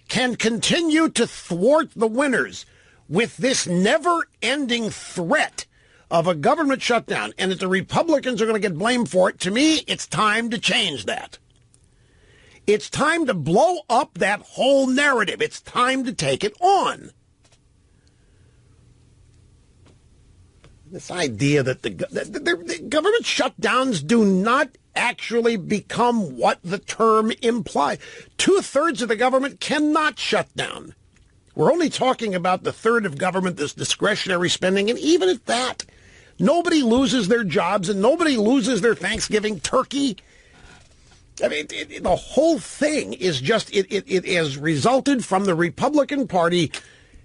can continue to thwart the winners with this never-ending threat of a government shutdown, and that the Republicans are going to get blamed for it, to me, it's time to change that. It's time to blow up that whole narrative. It's time to take it on. This idea that the government shutdowns do not actually become what the term implies. 2/3 of the government cannot shut down. We're only talking about the third of government that's discretionary spending, and even at that, Nobody loses their jobs and nobody loses their Thanksgiving turkey. I mean, the whole thing is just, it has resulted from the Republican Party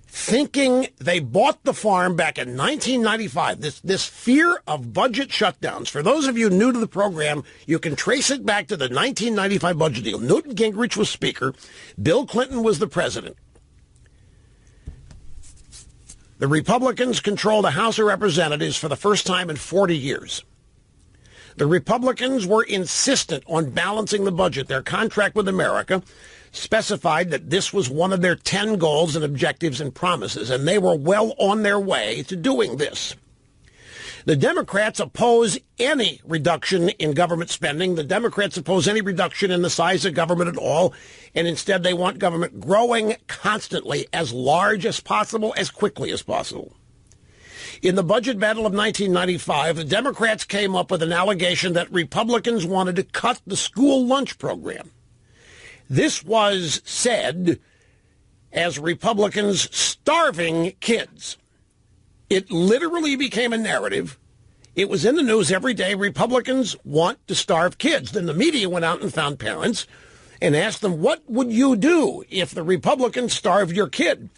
thinking they bought the farm back in 1995. This fear of budget shutdowns. For those of you new to the program, you can trace it back to the 1995 budget deal. Newt Gingrich was Speaker. Bill Clinton was the president. The Republicans control the House of Representatives for the first time in 40 years. The Republicans were insistent on balancing the budget. Their contract with America specified that this was one of their 10 goals and objectives and promises, and they were well on their way to doing this. The Democrats oppose any reduction in government spending. The Democrats oppose any reduction in the size of government at all, and instead they want government growing constantly, as large as possible, as quickly as possible. In the budget battle of 1995, the Democrats came up with an allegation that Republicans wanted to cut the school lunch program. This was said as Republicans starving kids. It literally became a narrative. It was in the news every day. Republicans want to starve kids. Then the media went out and found parents and asked them, what would you do if the Republicans starved your kid?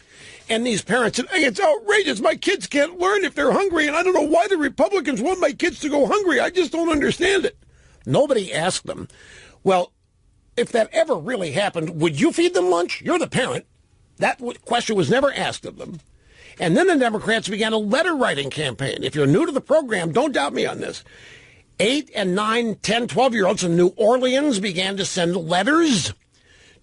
And these parents said, hey, it's outrageous. My kids can't learn if they're hungry, and I don't know why the Republicans want my kids to go hungry. I just don't understand it. Nobody asked them, well, if that ever really happened, would you feed them lunch? You're the parent. That question was never asked of them. And then the Democrats began a letter-writing campaign. If you're new to the program, don't doubt me on this. 8 and 9, 10, 12-year-olds in New Orleans began to send letters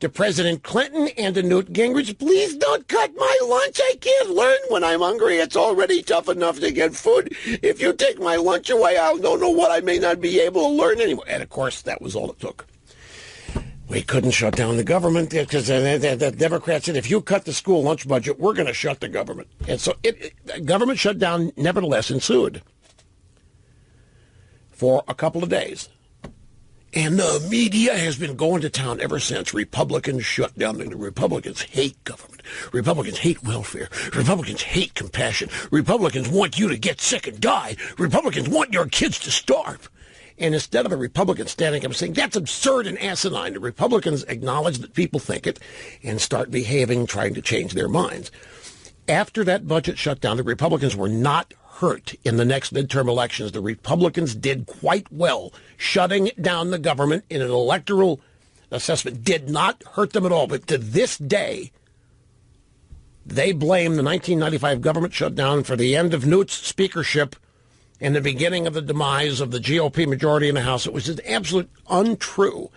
to President Clinton and to Newt Gingrich. Please don't cut my lunch. I can't learn when I'm hungry. It's already tough enough to get food. If you take my lunch away, I don't know what I may not be able to learn anymore. And, of course, that was all it took. We couldn't shut down the government because the Democrats said, if you cut the school lunch budget, we're going to shut the government. And so government shutdown nevertheless ensued for a couple of days. And the media has been going to town ever since. Republicans shut down. The Republicans hate government. Republicans hate welfare. Republicans hate compassion. Republicans want you to get sick and die. Republicans want your kids to starve. And instead of the Republicans standing up and saying, that's absurd and asinine, the Republicans acknowledge that people think it and start behaving, trying to change their minds. After that budget shutdown, the Republicans were not hurt in the next midterm elections. The Republicans did quite well. Shutting down the government in an electoral assessment did not hurt them at all. But to this day, they blame the 1995 government shutdown for the end of Newt's speakership and the beginning of the demise of the GOP majority in the House. It was just absolute untrue.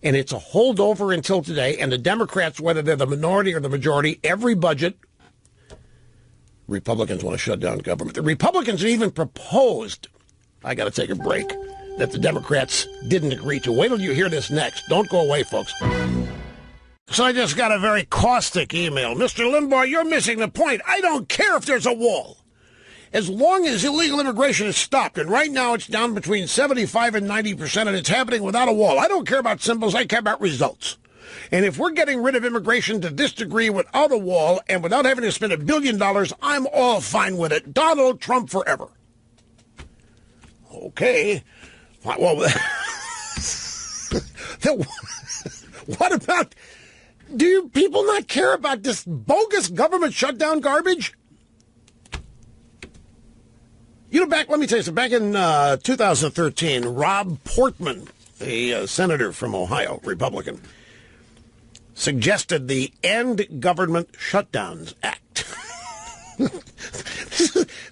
And it's a holdover until today. And the Democrats, whether they're the minority or the majority, every budget, Republicans want to shut down government. The Republicans even proposed, I got to take a break, that the Democrats didn't agree to. Wait till you hear this next. Don't go away, folks. So I just got a very caustic email. Mr. Limbaugh, you're missing the point. I don't care if there's a wall. As long as illegal immigration is stopped, and right now it's down between 75 and 90%, and it's happening without a wall. I don't care about symbols. I care about results. And if we're getting rid of immigration to this degree without a wall and without having to spend $1 billion, I'm all fine with it. Donald Trump forever. Okay. Well, what about, do you people not care about this bogus government shutdown garbage? You know, let me tell you something. Back in 2013, Rob Portman, a senator from Ohio, Republican, suggested the End Government Shutdowns Act.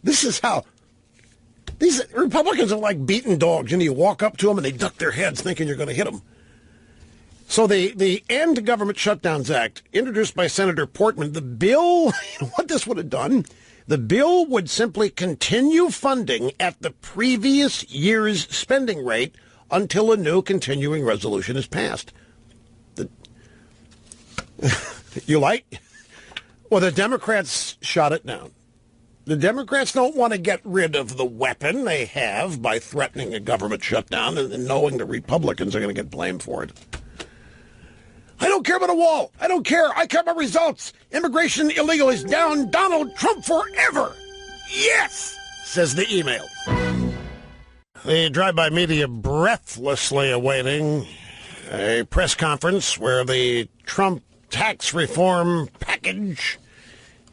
This is how these Republicans are like beaten dogs. You know, you walk up to them and they duck their heads thinking you're going to hit them. So the End Government Shutdowns Act, introduced by Senator Portman, the bill, what this would have done, the bill would simply continue funding at the previous year's spending rate until a new continuing resolution is passed. You like? Well, the Democrats shot it down. The Democrats don't want to get rid of the weapon they have by threatening a government shutdown and knowing the Republicans are going to get blamed for it. I don't care about a wall. I don't care. I care about results. Immigration illegal is down. Donald Trump forever. Yes! says the email. The drive-by media breathlessly awaiting a press conference where the Trump tax reform package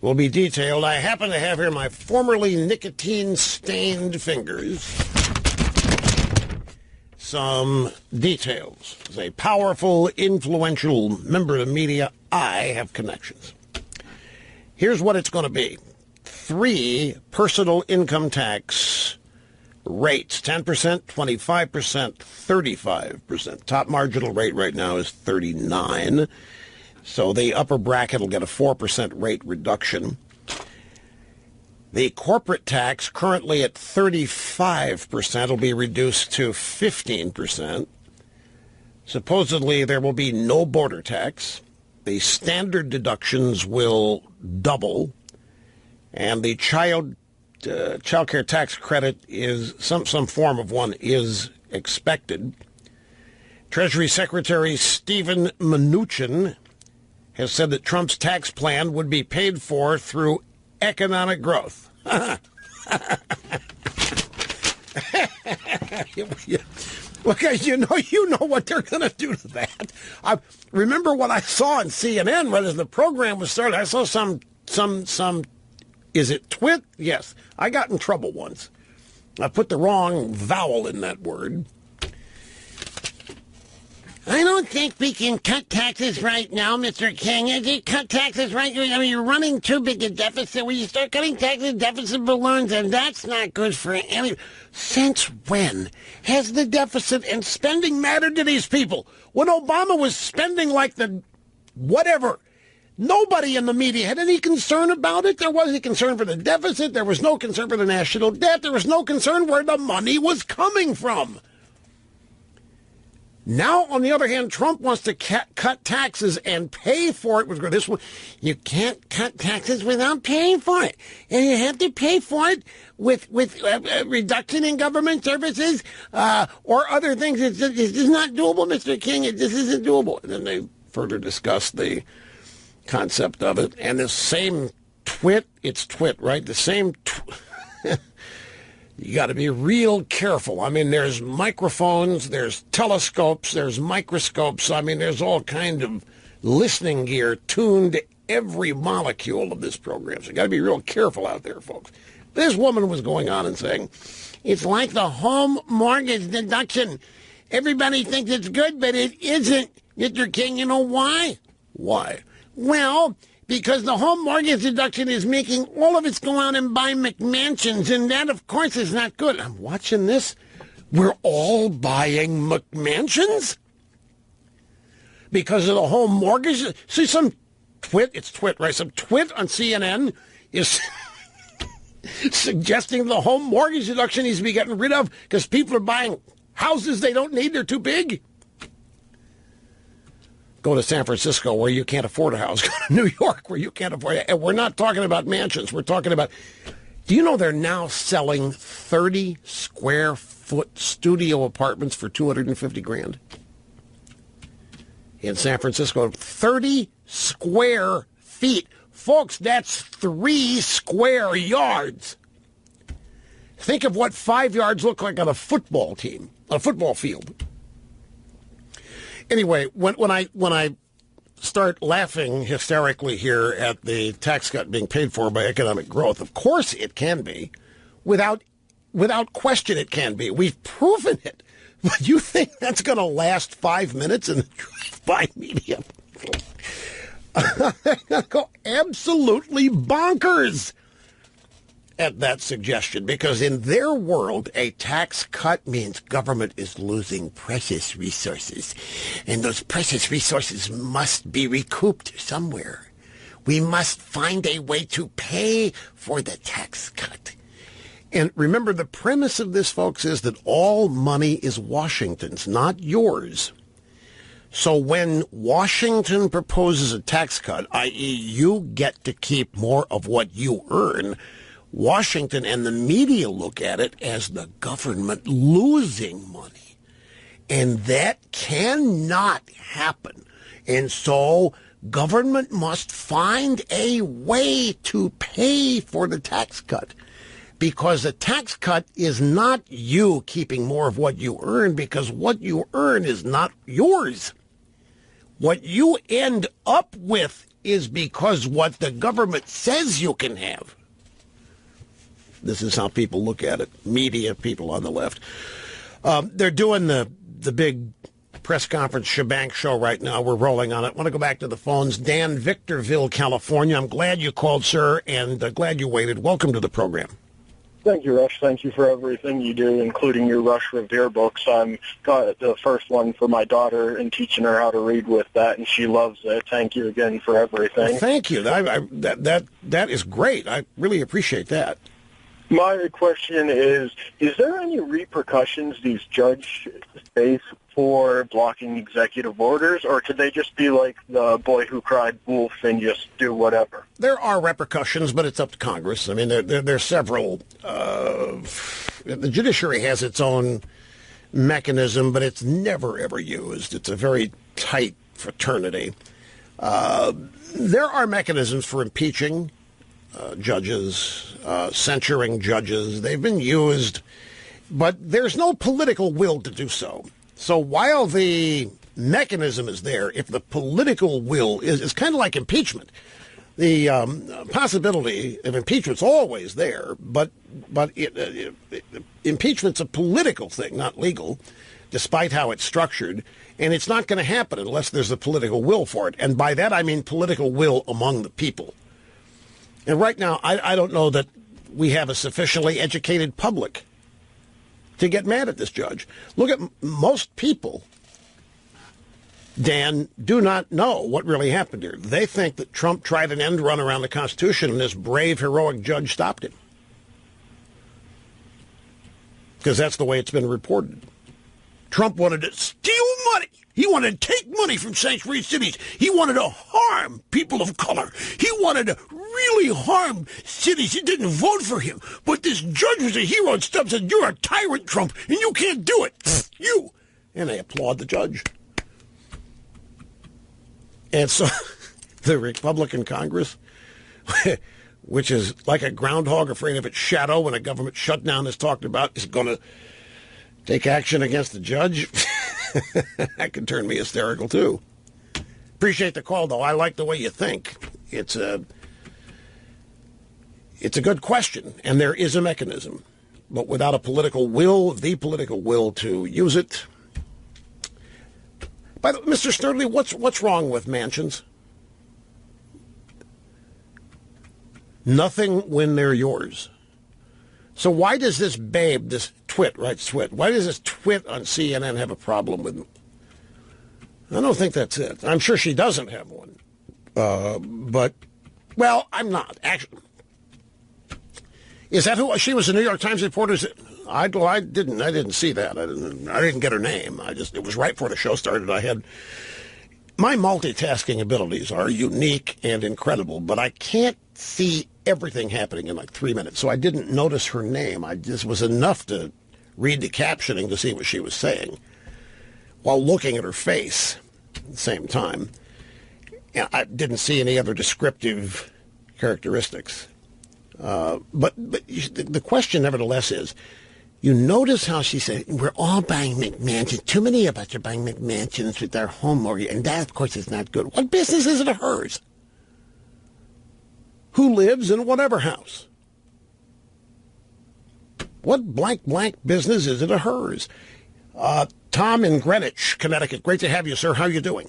will be detailed. I happen to have here my formerly nicotine-stained fingers. Some details. As a powerful, influential member of the media, I have connections. Here's what it's going to be. 3 personal income tax rates, 10%, 25%, 35%. Top marginal rate right now is 39%. So the upper bracket will get a 4% rate reduction. The corporate tax, currently at 35%, will be reduced to 15%. Supposedly, there will be no border tax. The standard deductions will double. And the child care tax credit is some form of one is expected. Treasury Secretary Steven Mnuchin has said that Trump's tax plan would be paid for through economic growth. Because you know what they're going to do to that. I remember what I saw on CNN right as the program was started. I saw some. Is it twit? Yes, I got in trouble once. I put the wrong vowel in that word. I don't think we can cut taxes right now, Mr. King. Cut taxes right now. I mean, you're running too big a deficit. When you start cutting taxes, deficit balloons, and that's not good for any... Since when has the deficit and spending mattered to these people? When Obama was spending like the whatever, nobody in the media had any concern about it. There wasn't concern for the deficit. There was no concern for the national debt. There was no concern where the money was coming from. Now, on the other hand, Trump wants to cut taxes and pay for it. This one, you can't cut taxes without paying for it, and you have to pay for it with reduction in government services or other things. It's not doable, Mr. King. This isn't doable. And then they further discuss the concept of it, and the same twit. It's twit, right? The same. You got to be real careful. I mean, there's microphones, there's telescopes, there's microscopes. I mean, there's all kind of listening gear tuned to every molecule of this program. So you got to be real careful out there, folks. This woman was going on and saying, it's like the home mortgage deduction. Everybody thinks it's good, but it isn't, Mr. King. You know why? Why? Well, because the home mortgage deduction is making all of us go out and buy McMansions, and that, of course, is not good. I'm watching this. We're all buying McMansions because of the home mortgage. See, some twit, it's twit, right? Some twit on CNN is suggesting the home mortgage deduction needs to be getting rid of because people are buying houses they don't need. They're too big. Go to San Francisco where you can't afford a house. Go to New York where you can't afford it. And we're not talking about mansions. We're talking about... Do you know they're now selling 30 square foot studio apartments for $250,000 in San Francisco? 30 square feet. Folks, that's 3 square yards. Think of what 5 yards look like on a football team, a football field. Anyway, when I start laughing hysterically here at the tax cut being paid for by economic growth, of course it can be. Without question it can be. We've proven it. But you think that's going to last 5 minutes in the drive-by media? They're going to go absolutely bonkers at that suggestion, because in their world, a tax cut means government is losing precious resources, and those precious resources must be recouped somewhere. We must find a way to pay for the tax cut. And remember, the premise of this, folks, is that all money is Washington's, not yours. So when Washington proposes a tax cut, i.e. you get to keep more of what you earn, Washington and the media look at it as the government losing money. And that cannot happen. And so government must find a way to pay for the tax cut. because a tax cut is not you keeping more of what you earn, because what you earn is not yours. What you end up with is because what the government says you can have. This is how people look at it, media people on the left. They're doing the big press conference shebang show right now. We're rolling on it. I want to go back to the phones. Dan, Victorville, California. I'm glad you called, sir, and glad you waited. Welcome to the program. Thank you, Rush. Thank you for everything you do, including your Rush Revere books. I'm got the first one for my daughter and teaching her how to read with that, and she loves it. Thank you again for everything. Well, thank you. That is great. I really appreciate that. My question is there any repercussions these judges face for blocking executive orders, or could they just be like the boy who cried wolf and just do whatever? There are repercussions, but it's up to Congress. I mean, there's several. The judiciary has its own mechanism, but it's never, ever used. It's a very tight fraternity. There are mechanisms for impeaching judges, censuring judges. They've been used, but there's no political will to do so. So while the mechanism is there, if the political will is kind of like impeachment, the possibility of impeachment's always there, but impeachment's a political thing, not legal, despite how it's structured, and it's not going to happen unless there's a political will for it. And by that I mean political will among the people. And right now, I don't know that we have a sufficiently educated public to get mad at this judge. Look at most people, Dan, do not know what really happened here. They think that Trump tried an end run around the Constitution and this brave, heroic judge stopped him. Because that's the way it's been reported. Trump wanted to steal money. He wanted to take money from sanctuary cities. He wanted to harm people of color. He wanted to really harm cities that didn't vote for him. But this judge was a hero and stuff said, "You're a tyrant, Trump, and you can't do it. You." And they applaud the judge. And so the Republican Congress, which is like a groundhog afraid of its shadow when a government shutdown is talked about, is going to take action against the judge. That could turn me hysterical, too. Appreciate the call, though. I like the way you think. It's a good question, and there is a mechanism. But without a political will, the political will to use it. By the way, Mr. Sturdley, what's wrong with mansions? Nothing when they're yours. So why does this babe, this twit, right, twit, why does this twit on CNN have a problem with me? I don't think that's it. I'm sure she doesn't have one. But, well, I'm not, actually. Is that who, she was a New York Times reporter? I didn't see that. I didn't get her name. It was right before the show started. My multitasking abilities are unique and incredible, but I can't see everything happening in like 3 minutes, so I didn't notice her name. I just was enough to read the captioning to see what she was saying while looking at her face at the same time. I didn't see any other descriptive characteristics. But the question, nevertheless, is, you notice how she said, we're all buying McMansions. Too many of us are buying McMansions with our home mortgage, and that, of course, is not good. What business is it of hers? Who lives in whatever house? What blank business is it of hers? Tom in Greenwich, Connecticut. Great to have you, sir. How are you doing?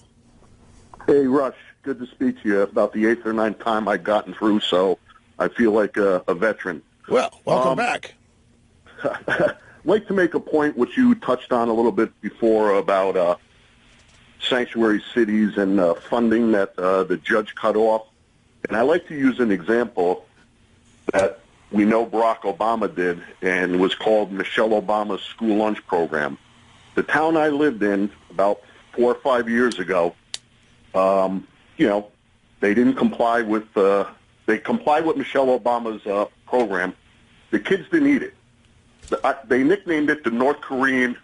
Hey, Rush. Good to speak to you. About the 8th or 9th time I've gotten through, so I feel like a veteran. Well, welcome back. I'd like to make a point which you touched on a little bit before about sanctuary cities and funding that the judge cut off. And I like to use an example that we know Barack Obama did, and was called Michelle Obama's school lunch program. The town I lived in about 4 or 5 years ago, they didn't comply with they complied with Michelle Obama's program. The kids didn't eat it. They nicknamed it the North Korean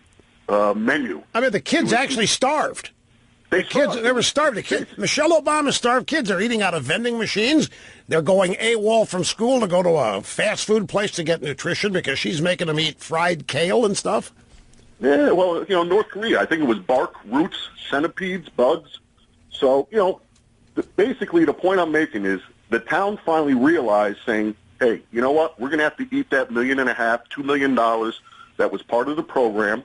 menu. I mean, the kids actually starved. Kids, they were starved. Michelle Obama starved kids. They're eating out of vending machines. They're going AWOL from school to go to a fast food place to get nutrition because she's making them eat fried kale and stuff. Yeah, well, North Korea, I think it was bark, roots, centipedes, bugs. So, basically the point I'm making is the town finally realized, saying, hey, you know what? We're going to have to eat that $1.5 million, $2 million that was part of the program.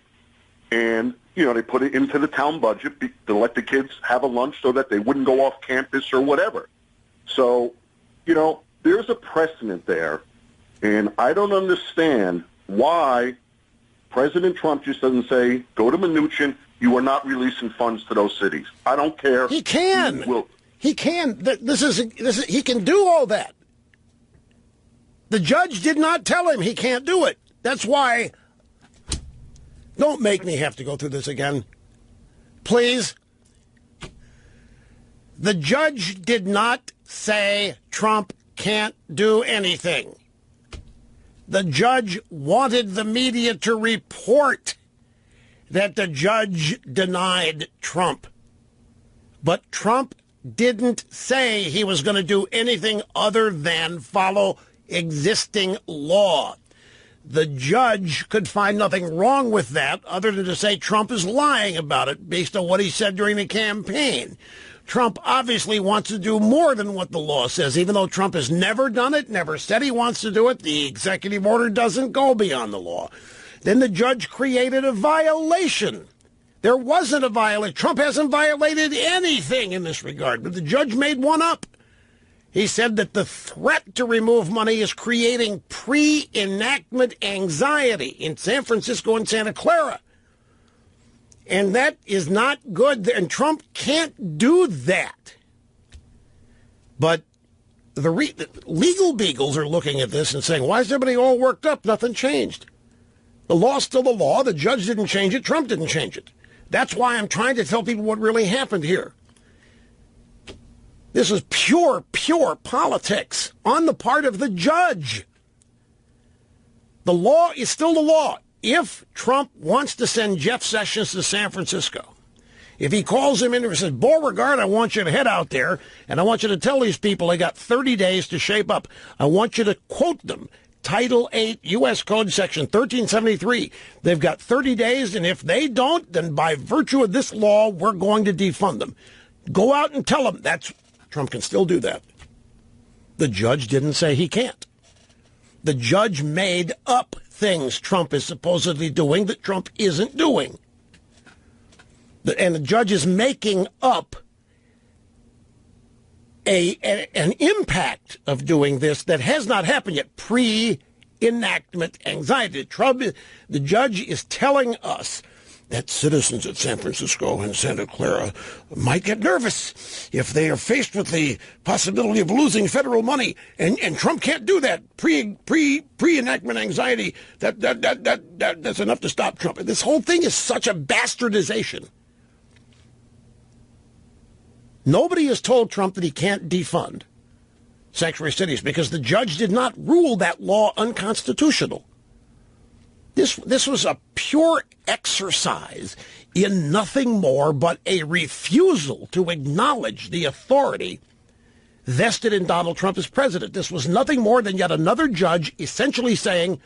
And, they put it into the town budget to let the kids have a lunch so that they wouldn't go off campus or whatever. So, there's a precedent there. And I don't understand why President Trump just doesn't say, go to Mnuchin, you are not releasing funds to those cities. I don't care. He can. He can. He can do all that. The judge did not tell him he can't do it. That's why. Don't make me have to go through this again. Please. The judge did not say Trump can't do anything. The judge wanted the media to report that the judge denied Trump. But Trump didn't say he was going to do anything other than follow existing law. The judge could find nothing wrong with that other than to say Trump is lying about it based on what he said during the campaign. Trump obviously wants to do more than what the law says, even though Trump has never done it, never said he wants to do it. The executive order doesn't go beyond the law. Then the judge created a violation. There wasn't a violation. Trump hasn't violated anything in this regard, but the judge made one up. He said that the threat to remove money is creating pre-enactment anxiety in San Francisco and Santa Clara. And that is not good. And Trump can't do that. But the legal beagles are looking at this and saying, why is everybody all worked up? Nothing changed. The law's still the law. The judge didn't change it. Trump didn't change it. That's why I'm trying to tell people what really happened here. This is pure politics on the part of the judge. The law is still the law. If Trump wants to send Jeff Sessions to San Francisco, if he calls him in and says, Beauregard, I want you to head out there, and I want you to tell these people they got 30 days to shape up. I want you to quote them. Title 8, U.S. Code Section 1373. They've got 30 days, and if they don't, then by virtue of this law, we're going to defund them. Go out and tell them. Trump can still do that. The judge didn't say he can't. The judge made up things Trump is supposedly doing that Trump isn't doing. And the judge is making up an impact of doing this that has not happened yet. Pre-enactment anxiety. The judge is telling us that citizens at San Francisco and Santa Clara might get nervous if they are faced with the possibility of losing federal money, and Trump can't do that. Pre-enactment anxiety, that's enough to stop Trump. This whole thing is such a bastardization. Nobody has told Trump that he can't defund sanctuary cities because the judge did not rule that law unconstitutional. This was a pure exercise in nothing more but a refusal to acknowledge the authority vested in Donald Trump as president. This was nothing more than yet another judge essentially saying,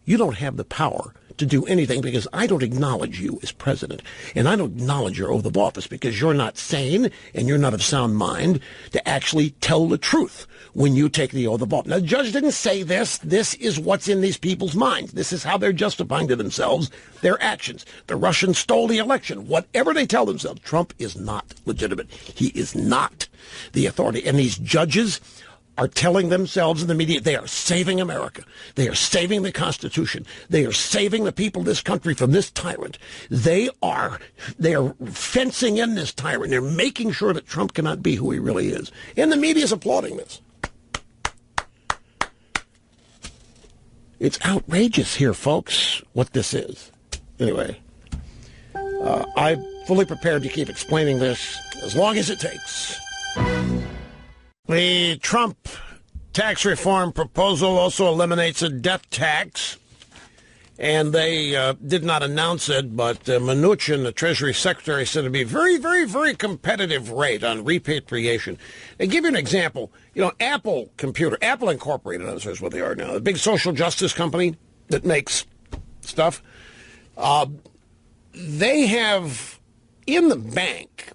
you don't have the power to do anything because I don't acknowledge you as president, and I don't acknowledge your oath of office because you're not sane and you're not of sound mind to actually tell the truth when you take the oath of office. Now, the judge didn't say this. This is what's in these people's minds. This is how they're justifying to themselves their actions. The Russians stole the election. Whatever they tell themselves, Trump is not legitimate. He is not the authority. And these judges are telling themselves in the media they are saving America. They are saving the Constitution. They are saving the people of this country from this tyrant. They are fencing in this tyrant. They're making sure that Trump cannot be who he really is. And the media is applauding this. It's outrageous here, folks, what this is. Anyway, I'm fully prepared to keep explaining this as long as it takes. The Trump tax reform proposal also eliminates a death tax And they did not announce it, but Mnuchin, the Treasury Secretary, said it'd be very, very, very competitive rate on repatriation. To give you an example, Apple Incorporated, that's what they are now, the big social justice company that makes stuff, they have in the bank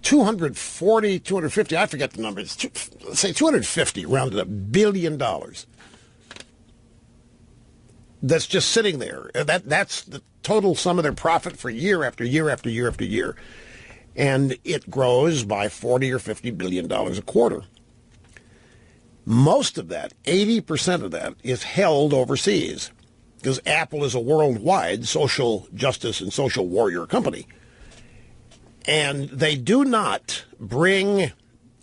240, 250, I forget the numbers, let's say 250, rounded up, $1 billion. That's just sitting there. That's the total sum of their profit for year after year after year after year. And it grows by 40 or $50 billion a quarter. Most of that, 80% of that, is held overseas because Apple is a worldwide social justice and social warrior company. And they do not bring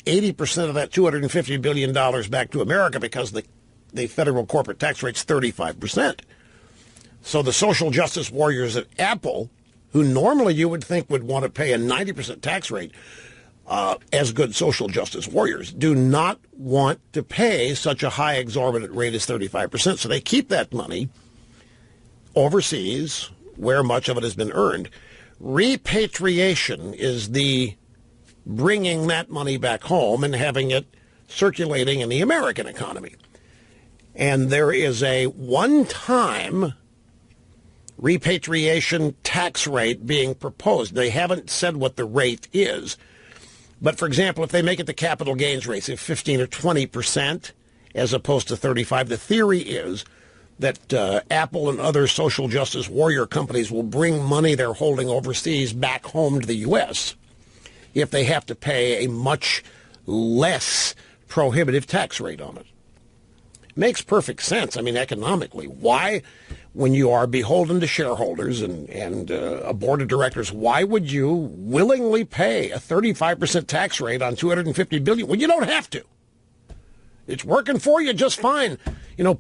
80% of that $250 billion back to America because the federal corporate tax rate's 35%. So the social justice warriors at Apple, who normally you would think would want to pay a 90% tax rate as good social justice warriors, do not want to pay such a high exorbitant rate as 35%. So they keep that money overseas where much of it has been earned. Repatriation is the bringing that money back home and having it circulating in the American economy. And there is a one-time repatriation tax rate being proposed. They haven't said what the rate is. But, for example, if they make it the capital gains rate, say 15 or 20% as opposed to 35, the theory is that Apple and other social justice warrior companies will bring money they're holding overseas back home to the U.S. if they have to pay a much less prohibitive tax rate on it. Makes perfect sense. I mean, economically. Why, when you are beholden to shareholders and a board of directors, why would you willingly pay a 35% tax rate on $250 billion when you don't have to? It's working for you just fine.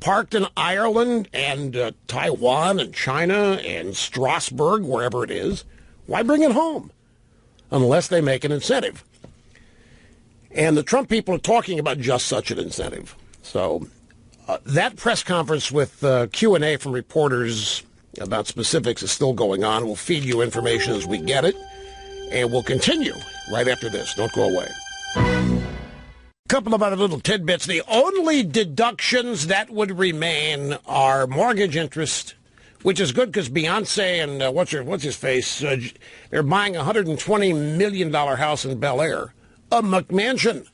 Parked in Ireland and Taiwan and China and Strasbourg, wherever it is. Why bring it home? Unless they make an incentive. And the Trump people are talking about just such an incentive. So that press conference with Q&A from reporters about specifics is still going on. We'll feed you information as we get it. And we'll continue right after this. Don't go away. A couple of other little tidbits. The only deductions that would remain are mortgage interest, which is good because Beyonce and what's his face, they're buying a $120 million house in Bel Air, a McMansion.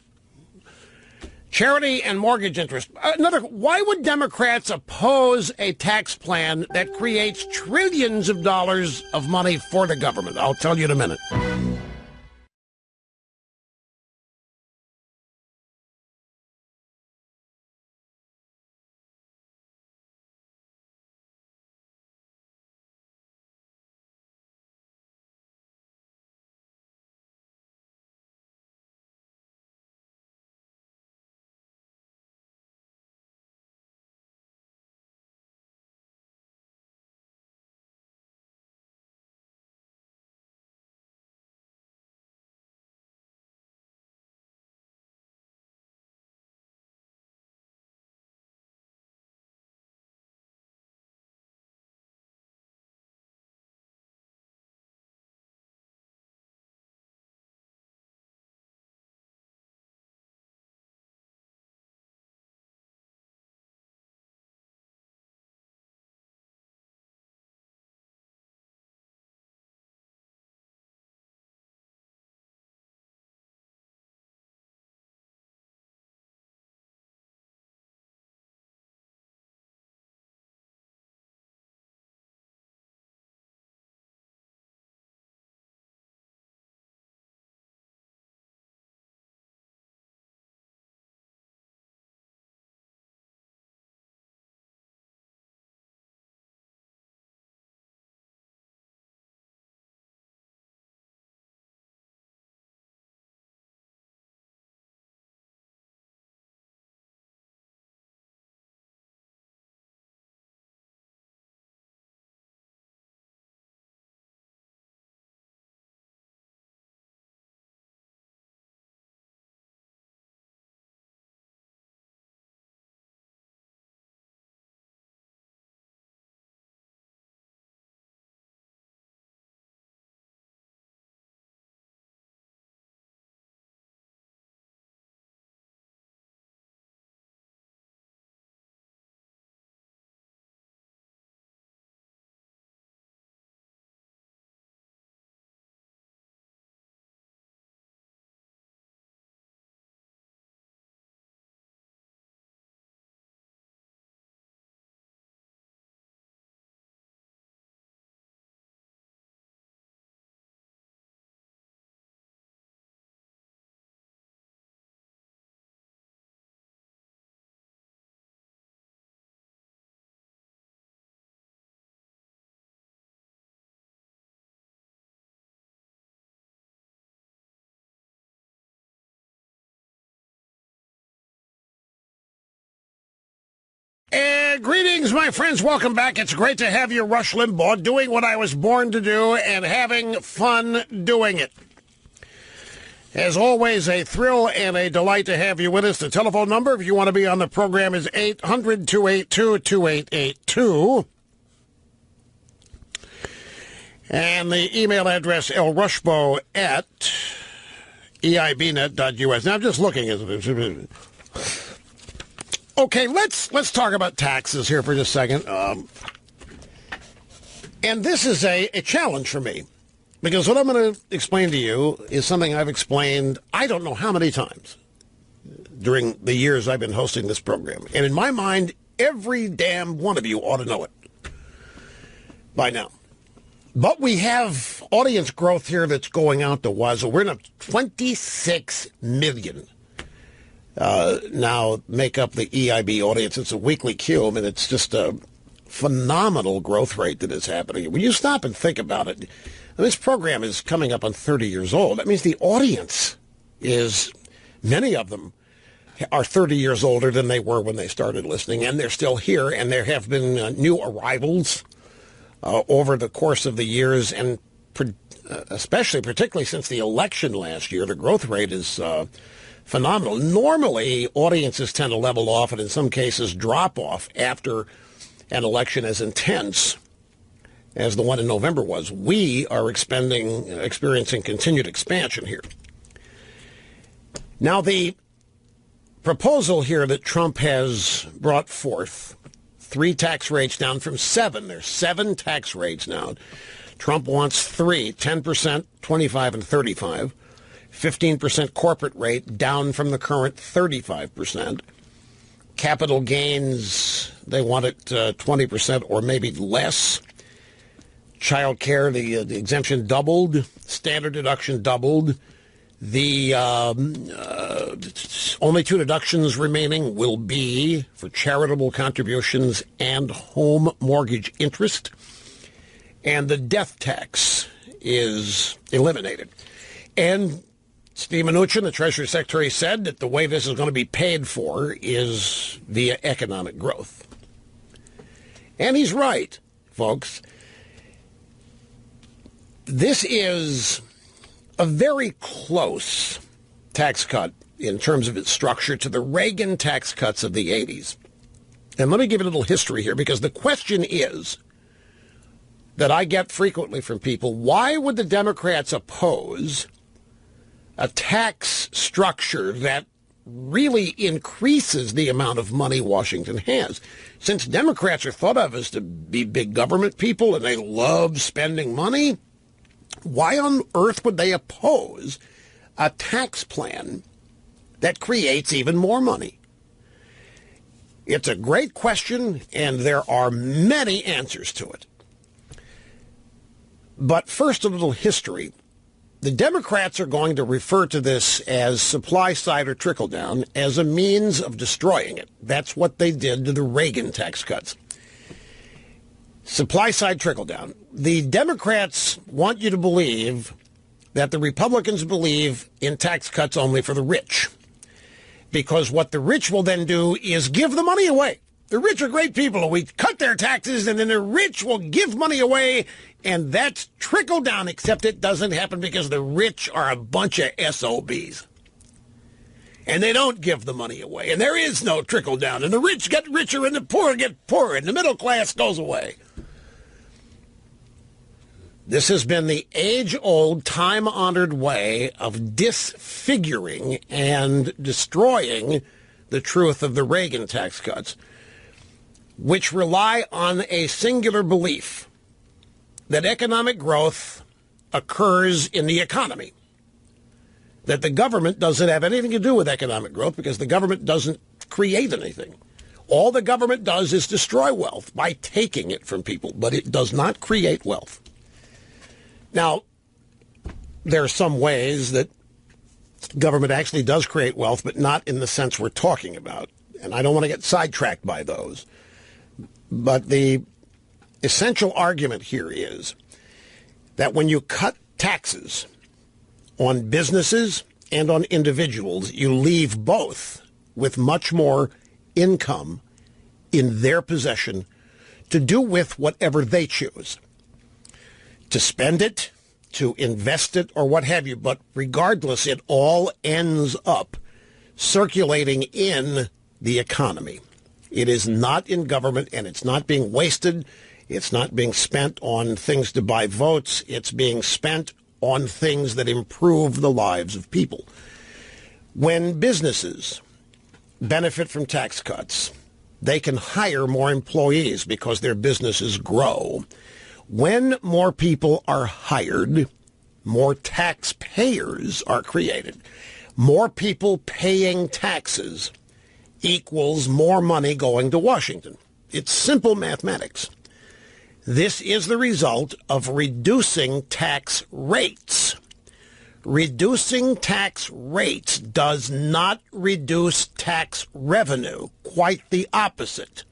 Charity and mortgage interest. Why would Democrats oppose a tax plan that creates trillions of dollars of money for the government? I'll tell you in a minute. Greetings, my friends. Welcome back. It's great to have you, Rush Limbaugh, doing what I was born to do and having fun doing it. As always, a thrill and a delight to have you with us. The telephone number, if you want to be on the program, is 800-282-2882. And the email address, lrushbo@eibnet.us. Now, I'm just looking at it. Okay, let's talk about taxes here for just a second. And this is a challenge for me, because what I'm going to explain to you is something I've explained I don't know how many times during the years I've been hosting this program. And in my mind, every damn one of you ought to know it by now. But we have audience growth here that's going out the wazoo. We're in 26 million. Now make up the EIB audience. It's a weekly cube, and it's just a phenomenal growth rate that is happening. When you stop and think about it, this program is coming up on 30 years old. That means the audience is, many of them are 30 years older than they were when they started listening, and they're still here, and there have been new arrivals over the course of the years, and particularly since the election last year, the growth rate is phenomenal. Normally, audiences tend to level off and in some cases drop off after an election as intense as the one in November was. We are experiencing continued expansion here. Now, the proposal here that Trump has brought forth, 3 tax rates down from 7. There's 7 tax rates now. Trump wants 3, 10%, 25, and 35. 15% corporate rate down from the current 35%. Capital gains, they want it 20% or maybe less. Child care, the exemption doubled. Standard deduction doubled. The only 2 deductions remaining will be for charitable contributions and home mortgage interest. And the death tax is eliminated. And Steve Mnuchin, the Treasury Secretary, said that the way this is going to be paid for is via economic growth. And he's right, folks. This is a very close tax cut in terms of its structure to the Reagan tax cuts of the 80s. And let me give you a little history here, because the question is that I get frequently from people, why would the Democrats oppose a tax structure that really increases the amount of money Washington has? Since Democrats are thought of as to be big government people and they love spending money, why on earth would they oppose a tax plan that creates even more money? It's a great question, and there are many answers to it. But first, a little history. The Democrats are going to refer to this as supply side or trickle down as a means of destroying it. That's what they did to the Reagan tax cuts. Supply side trickle down. The Democrats want you to believe that the Republicans believe in tax cuts only for the rich, because what the rich will then do is give the money away. The rich are great people. We cut their taxes, and then the rich will give money away, and that's trickle down, except it doesn't happen because the rich are a bunch of SOBs. And they don't give the money away, and there is no trickle down, and the rich get richer and the poor get poorer, and the middle class goes away. This has been the age-old, time-honored way of disfiguring and destroying the truth of the Reagan tax cuts, which rely on a singular belief that economic growth occurs in the economy, that the government doesn't have anything to do with economic growth because the government doesn't create anything. All the government does is destroy wealth by taking it from people, but it does not create wealth. Now, there are some ways that government actually does create wealth, but not in the sense we're talking about. And I don't want to get sidetracked by those. But the essential argument here is that when you cut taxes on businesses and on individuals, you leave both with much more income in their possession to do with whatever they choose, to spend it, to invest it, or what have you. But regardless, it all ends up circulating in the economy. It is not in government, and it's not being wasted. It's not being spent on things to buy votes. It's being spent on things that improve the lives of people. When businesses benefit from tax cuts, they can hire more employees because their businesses grow. When more people are hired, more taxpayers are created. More people paying taxes equals more money going to Washington. It's simple mathematics. This is the result of reducing tax rates. Reducing tax rates does not reduce tax revenue. Quite the opposite.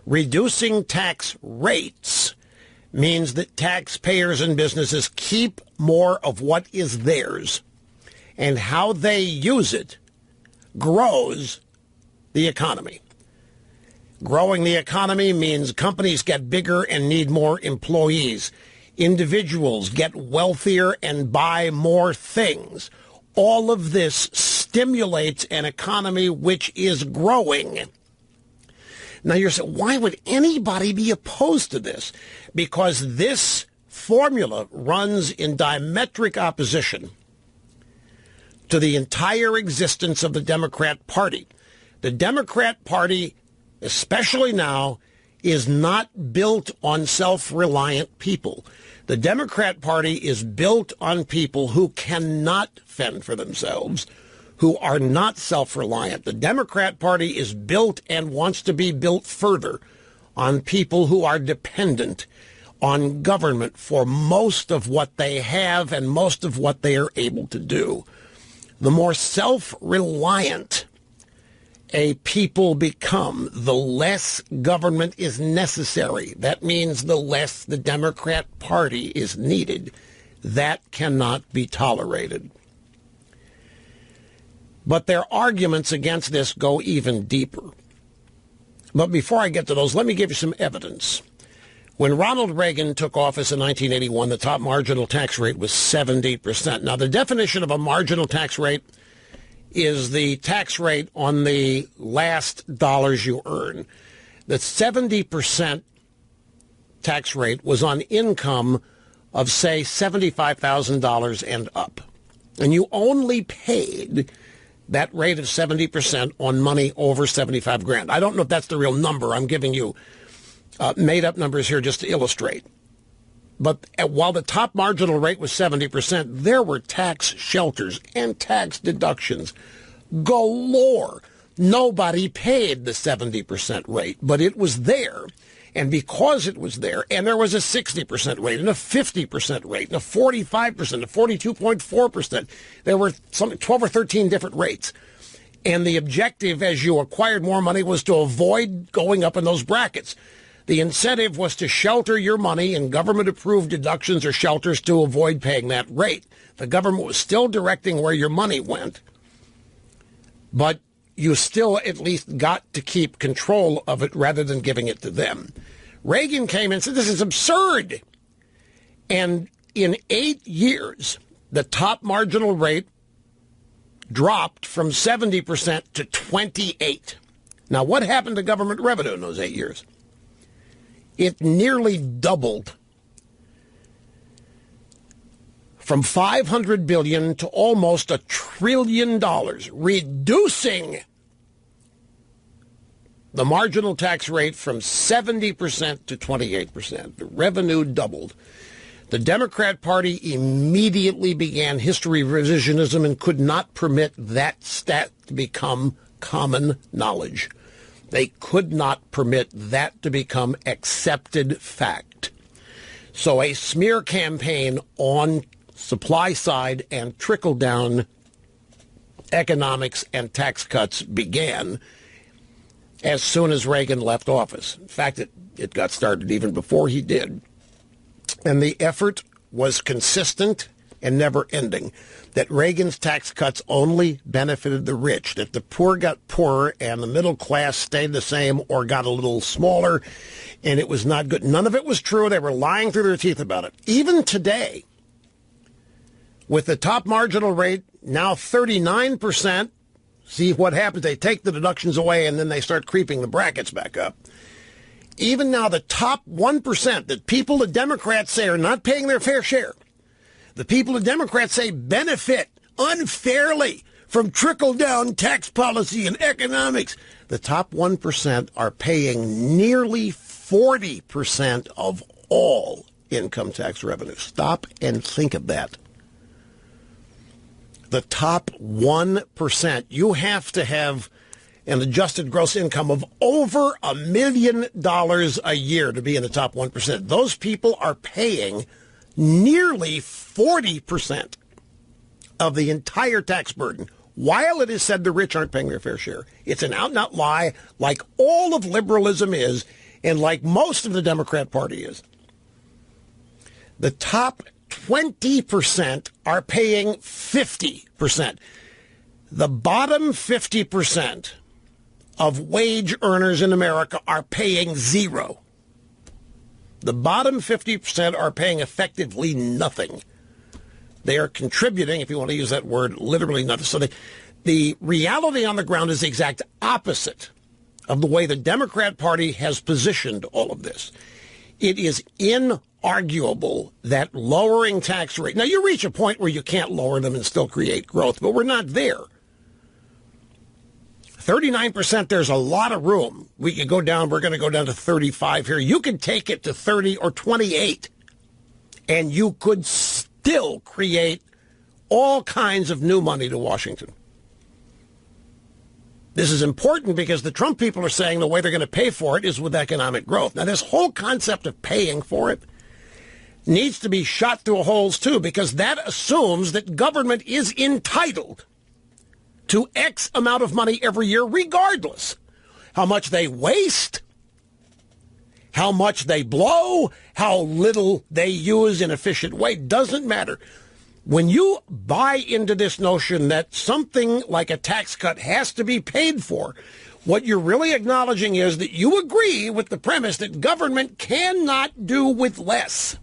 Reducing tax rates means that taxpayers and businesses keep more of what is theirs, and how they use it grows the economy. Growing the economy means companies get bigger and need more employees. Individuals get wealthier and buy more things. All of this stimulates an economy which is growing. Now you're saying, why would anybody be opposed to this? Because this formula runs in diametric opposition to the entire existence of the Democrat Party. The Democrat Party, especially now, is not built on self-reliant people. The Democrat Party is built on people who cannot fend for themselves, who are not self-reliant. The Democrat Party is built and wants to be built further on people who are dependent on government for most of what they have and most of what they are able to do. The more self-reliant a people become, the less government is necessary. That means the less the Democrat Party is needed. That cannot be tolerated. But their arguments against this go even deeper. But before I get to those, let me give you some evidence. When Ronald Reagan took office in 1981, the top marginal tax rate was 70%. Now, the definition of a marginal tax rate is the tax rate on the last dollars you earn. The 70% tax rate was on income of, say, $75,000 and up. And you only paid that rate of 70% on money over 75 grand. I don't know if that's the real number. I'm giving you made-up numbers here just to illustrate. But while the top marginal rate was 70%, there were tax shelters and tax deductions galore. Nobody paid the 70% rate, but it was there. And because it was there, and there was a 60% rate, and a 50% rate, and a 45%, a 42.4%, there were some 12 or 13 different rates. And the objective as you acquired more money was to avoid going up in those brackets. The incentive was to shelter your money in government-approved deductions or shelters to avoid paying that rate. The government was still directing where your money went, but you still at least got to keep control of it rather than giving it to them. Reagan came in and said, this is absurd. And in 8 years, the top marginal rate dropped from 70% to 28%. Now, what happened to government revenue in those 8 years? It nearly doubled from $500 billion to almost $1 trillion, reducing the marginal tax rate from 70% to 28%. The revenue doubled. The Democrat Party immediately began history revisionism and could not permit that stat to become common knowledge. They could not permit that to become accepted fact. So a smear campaign on supply side and trickle-down economics and tax cuts began as soon as Reagan left office. In fact, it got started even before he did. And the effort was consistent and never ending, that Reagan's tax cuts only benefited the rich, that the poor got poorer and the middle class stayed the same or got a little smaller, and it was not good. None of it was true. They were lying through their teeth about it. Even today, with the top marginal rate now 39%, see what happens. They take the deductions away and then they start creeping the brackets back up. Even now, the top 1%, that people the Democrats say are not paying their fair share, the people the Democrats say benefit unfairly from trickle-down tax policy and economics, the top 1% are paying nearly 40% of all income tax revenue. Stop and think of that. The top 1%. You have to have an adjusted gross income of over $1 million a year to be in the top 1%. Those people are paying nearly 40% of the entire tax burden, while it is said the rich aren't paying their fair share. It's an out-and-out lie, like all of liberalism is, and like most of the Democrat Party is. The top 20% are paying 50%. The bottom 50% of wage earners in America are paying zero. The bottom 50% are paying effectively nothing. They are contributing, if you want to use that word, literally nothing. So the reality on the ground is the exact opposite of the way the Democrat Party has positioned all of this. It is inarguable that lowering tax rate. Now, you reach a point where you can't lower them and still create growth, but we're not there. 39%, there's a lot of room. We could go down, we're going to go down to 35 here. You could take it to 30 or 28, and you could still create all kinds of new money to Washington. This is important because the Trump people are saying the way they're going to pay for it is with economic growth. Now, this whole concept of paying for it needs to be shot through holes, too, because that assumes that government is entitled to X amount of money every year, regardless how much they waste, how much they blow, how little they use in efficient way. Doesn't matter. When you buy into this notion that something like a tax cut has to be paid for, what you're really acknowledging is that you agree with the premise that government cannot do with less.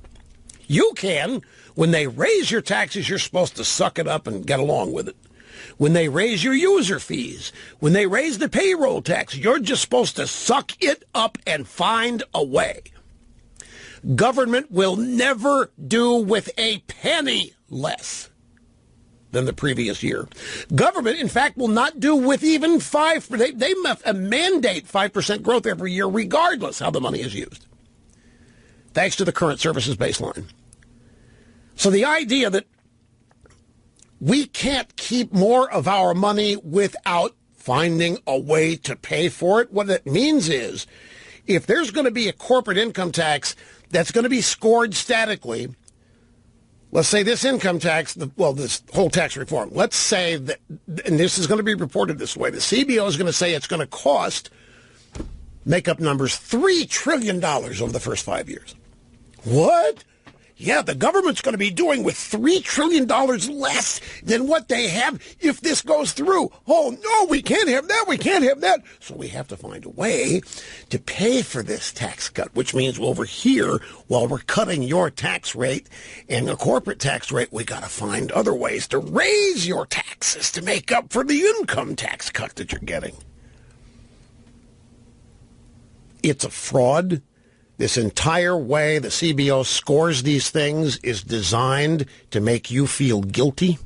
You can. When they raise your taxes, you're supposed to suck it up and get along with it. When they raise your user fees, when they raise the payroll tax, you're just supposed to suck it up and find a way. Government will never do with a penny less than the previous year. Government, in fact, will not do with even 5%. They mandate 5% growth every year, regardless how the money is used, thanks to the current services baseline. So the idea that we can't keep more of our money without finding a way to pay for it. What it means is, if there's going to be a corporate income tax that's going to be scored statically, let's say this income tax, this whole tax reform, let's say that, and this is going to be reported this way, the CBO is going to say it's going to cost, make up numbers, $3 trillion over the first 5 years. What? Yeah, the government's going to be doing with $3 trillion less than what they have if this goes through. Oh, no, we can't have that. We can't have that. So we have to find a way to pay for this tax cut, which means over here, while we're cutting your tax rate and the corporate tax rate, we got to find other ways to raise your taxes to make up for the income tax cut that you're getting. It's a fraud. This entire way the CBO scores these things is designed to make you feel guilty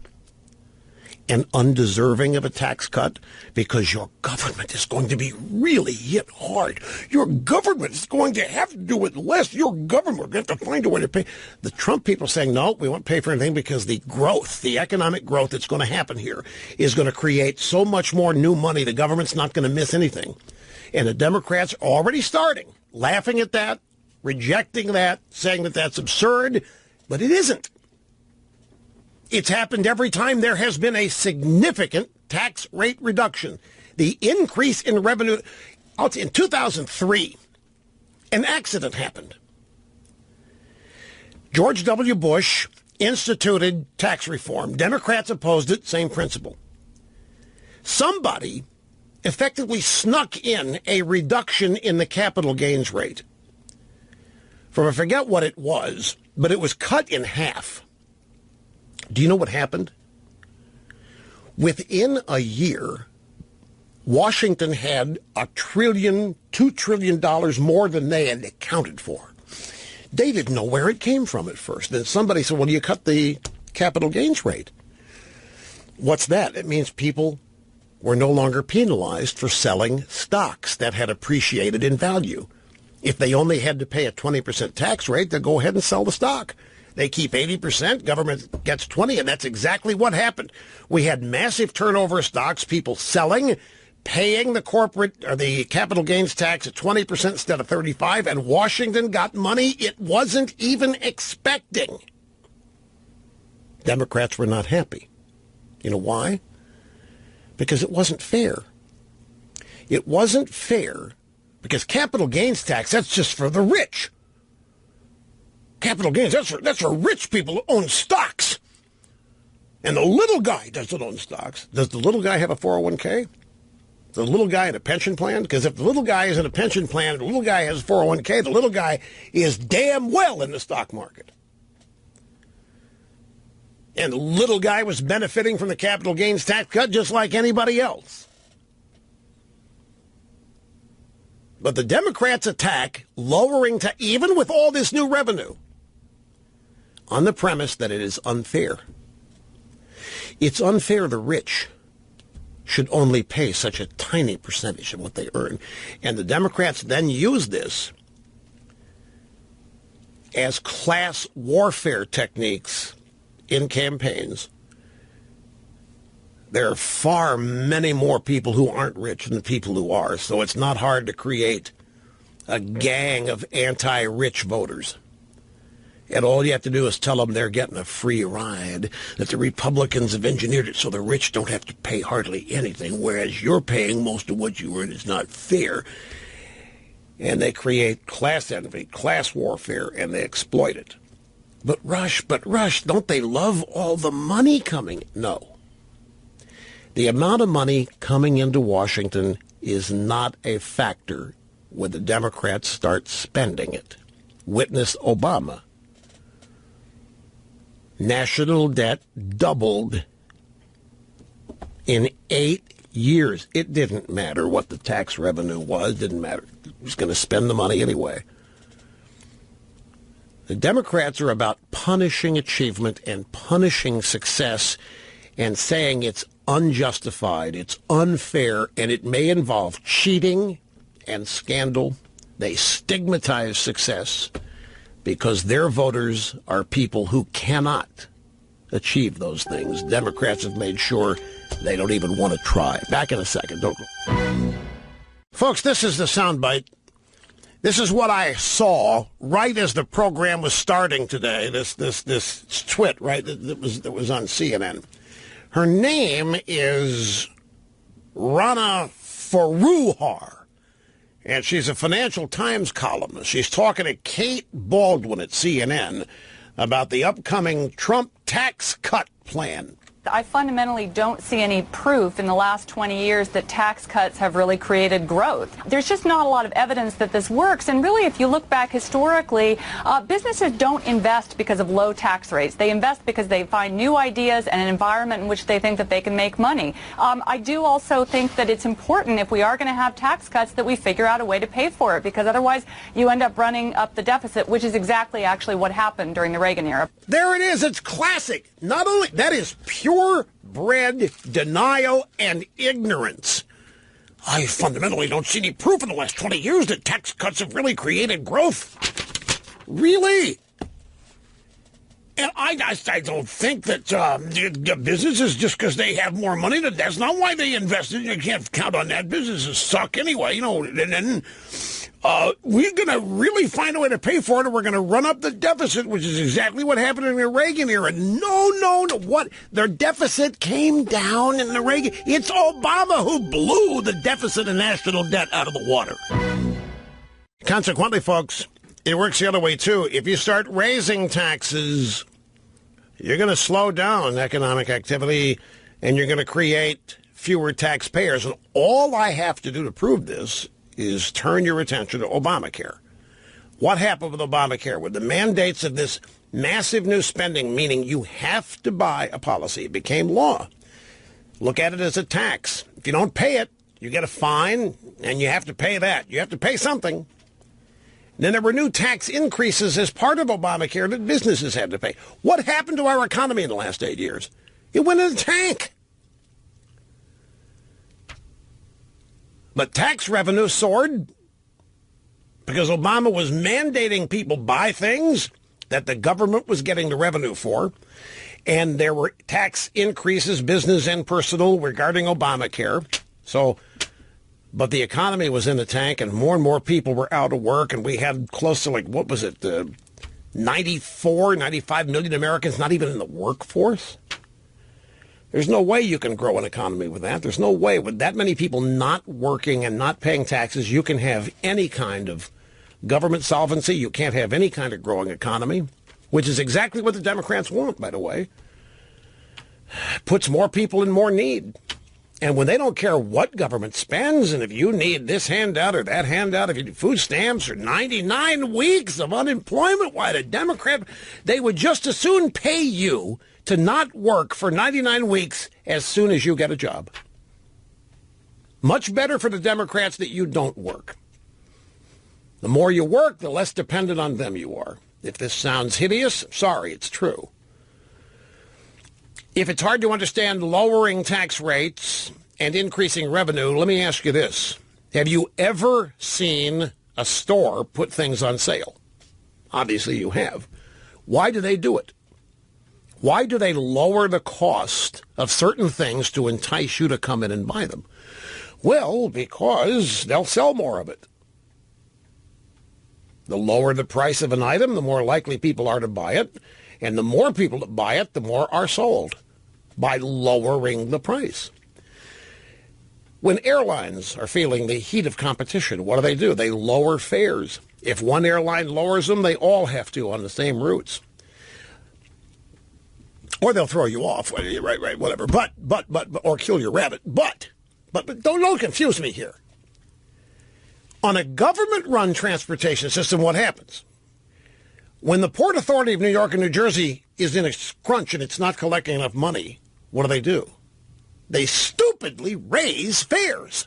and undeserving of a tax cut because your government is going to be really hit hard. Your government is going to have to do with less. Your government, we're going to have to find a way to pay. The Trump people are saying, no, we won't pay for anything because the growth, the economic growth that's going to happen here is going to create so much more new money, the government's not going to miss anything. And the Democrats are already starting, laughing at that, rejecting that, saying that that's absurd, but it isn't. It's happened every time there has been a significant tax rate reduction. The increase in revenue, in 2003, an accident happened. George W. Bush instituted tax reform. Democrats opposed it, same principle. Somebody effectively snuck in a reduction in the capital gains rate from, I forget what it was, but it was cut in half. Do you know what happened? Within a year, Washington had $2 trillion more than they had accounted for. They didn't know where it came from at first. Then somebody said, well, you cut the capital gains rate. What's that? It means people were no longer penalized for selling stocks that had appreciated in value. If they only had to pay a 20% tax rate, they'll go ahead and sell the stock. They keep 80%, government gets 20%, and that's exactly what happened. We had massive turnover of stocks, people selling, paying the corporate or the capital gains tax at 20% instead of 35%, and Washington got money it wasn't even expecting. Democrats were not happy. You know why? Because it wasn't fair. It wasn't fair because capital gains tax, that's just for the rich. Capital gains, that's for rich people who own stocks. And the little guy doesn't own stocks. Does the little guy have a 401k? The little guy in a pension plan? Because if the little guy is in a pension plan and the little guy has a 401k, the little guy is damn well in the stock market. And the little guy was benefiting from the capital gains tax cut just like anybody else. But the Democrats attack lowering to even with all this new revenue on the premise that it is unfair. It's unfair the rich should only pay such a tiny percentage of what they earn. And the Democrats then use this as class warfare techniques in campaigns. There are far many more people who aren't rich than the people who are, so it's not hard to create a gang of anti-rich voters. And all you have to do is tell them they're getting a free ride, that the Republicans have engineered it so the rich don't have to pay hardly anything, whereas you're paying most of what you earn. Is not fair. And they create class envy, class warfare, and they exploit it. But Rush, don't they love all the money coming? No. The amount of money coming into Washington is not a factor when the Democrats start spending it. Witness Obama. National debt doubled in 8 years. It didn't matter what the tax revenue was. It didn't matter. He was going to spend the money anyway. The Democrats are about punishing achievement and punishing success and saying it's unjustified, it's unfair, and it may involve cheating and scandal. They stigmatize success because their voters are people who cannot achieve those things. Democrats have made sure they don't even want to try. Back in a second. Don't go. Folks, this is the soundbite. This is what I saw right as the program was starting today. This twit, right, that was on CNN. Her name is Rana Foroohar, and she's a Financial Times columnist. She's talking to Kate Baldwin at CNN about the upcoming Trump tax cut plan. I fundamentally don't see any proof in the last 20 years that tax cuts have really created growth. There's just not a lot of evidence that this works. And really, if you look back historically, businesses don't invest because of low tax rates. They invest because they find new ideas and an environment in which they think that they can make money. I do also think that it's important, if we are going to have tax cuts, that we figure out a way to pay for it, because otherwise you end up running up the deficit, which is exactly actually what happened during the Reagan era. There it is. It's classic. Not only that is purebred denial and ignorance. I fundamentally don't see any proof in the last 20 years that tax cuts have really created growth. Really? And I don't think that businesses, just because they have more money, that's not why they invested. You can't count on that. Businesses suck anyway, you know. And then we're going to really find a way to pay for it, and we're going to run up the deficit, which is exactly what happened in the Reagan era. No. What? Their deficit came down in the Reagan. It's Obama who blew the deficit and national debt out of the water. Consequently, folks, it works the other way, too. If you start raising taxes, you're going to slow down economic activity and you're going to create fewer taxpayers. And all I have to do to prove this is turn your attention to Obamacare. What happened with Obamacare? With the mandates of this massive new spending, meaning you have to buy a policy, it became law. Look at it as a tax. If you don't pay it, you get a fine, and you have to pay that. You have to pay something. Then there were new tax increases as part of Obamacare that businesses had to pay. What happened to our economy in the last 8 years? It went in the tank. But tax revenue soared because Obama was mandating people buy things that the government was getting the revenue for. And there were tax increases, business and personal, regarding Obamacare. But the economy was in the tank, and more people were out of work, and we had close to 95 million Americans not even in the workforce. There's no way you can grow an economy with that. There's no way with that many people not working and not paying taxes you can have any kind of government solvency. You can't have any kind of growing economy, which is exactly what the Democrats want, by the way. Puts more people in more need. And when they don't care what government spends, and if you need this handout or that handout, if you need food stamps or 99 weeks of unemployment, why the Democrat, they would just as soon pay you to not work for 99 weeks as soon as you get a job. Much better for the Democrats that you don't work. The more you work, the less dependent on them you are. If this sounds hideous, sorry, it's true. If it's hard to understand lowering tax rates and increasing revenue, let me ask you this. Have you ever seen a store put things on sale? Obviously you have. Why do they do it? Why do they lower the cost of certain things to entice you to come in and buy them? Well, because they'll sell more of it. The lower the price of an item, the more likely people are to buy it. And the more people that buy it, the more are sold by lowering the price. When airlines are feeling the heat of competition, what do? They lower fares. If one airline lowers them, they all have to on the same routes. Or they'll throw you off, right, whatever. But, or kill your rabbit. But don't confuse me here. On a government-run transportation system, what happens? When the Port Authority of New York and New Jersey is in a crunch and it's not collecting enough money, what do? They stupidly raise fares.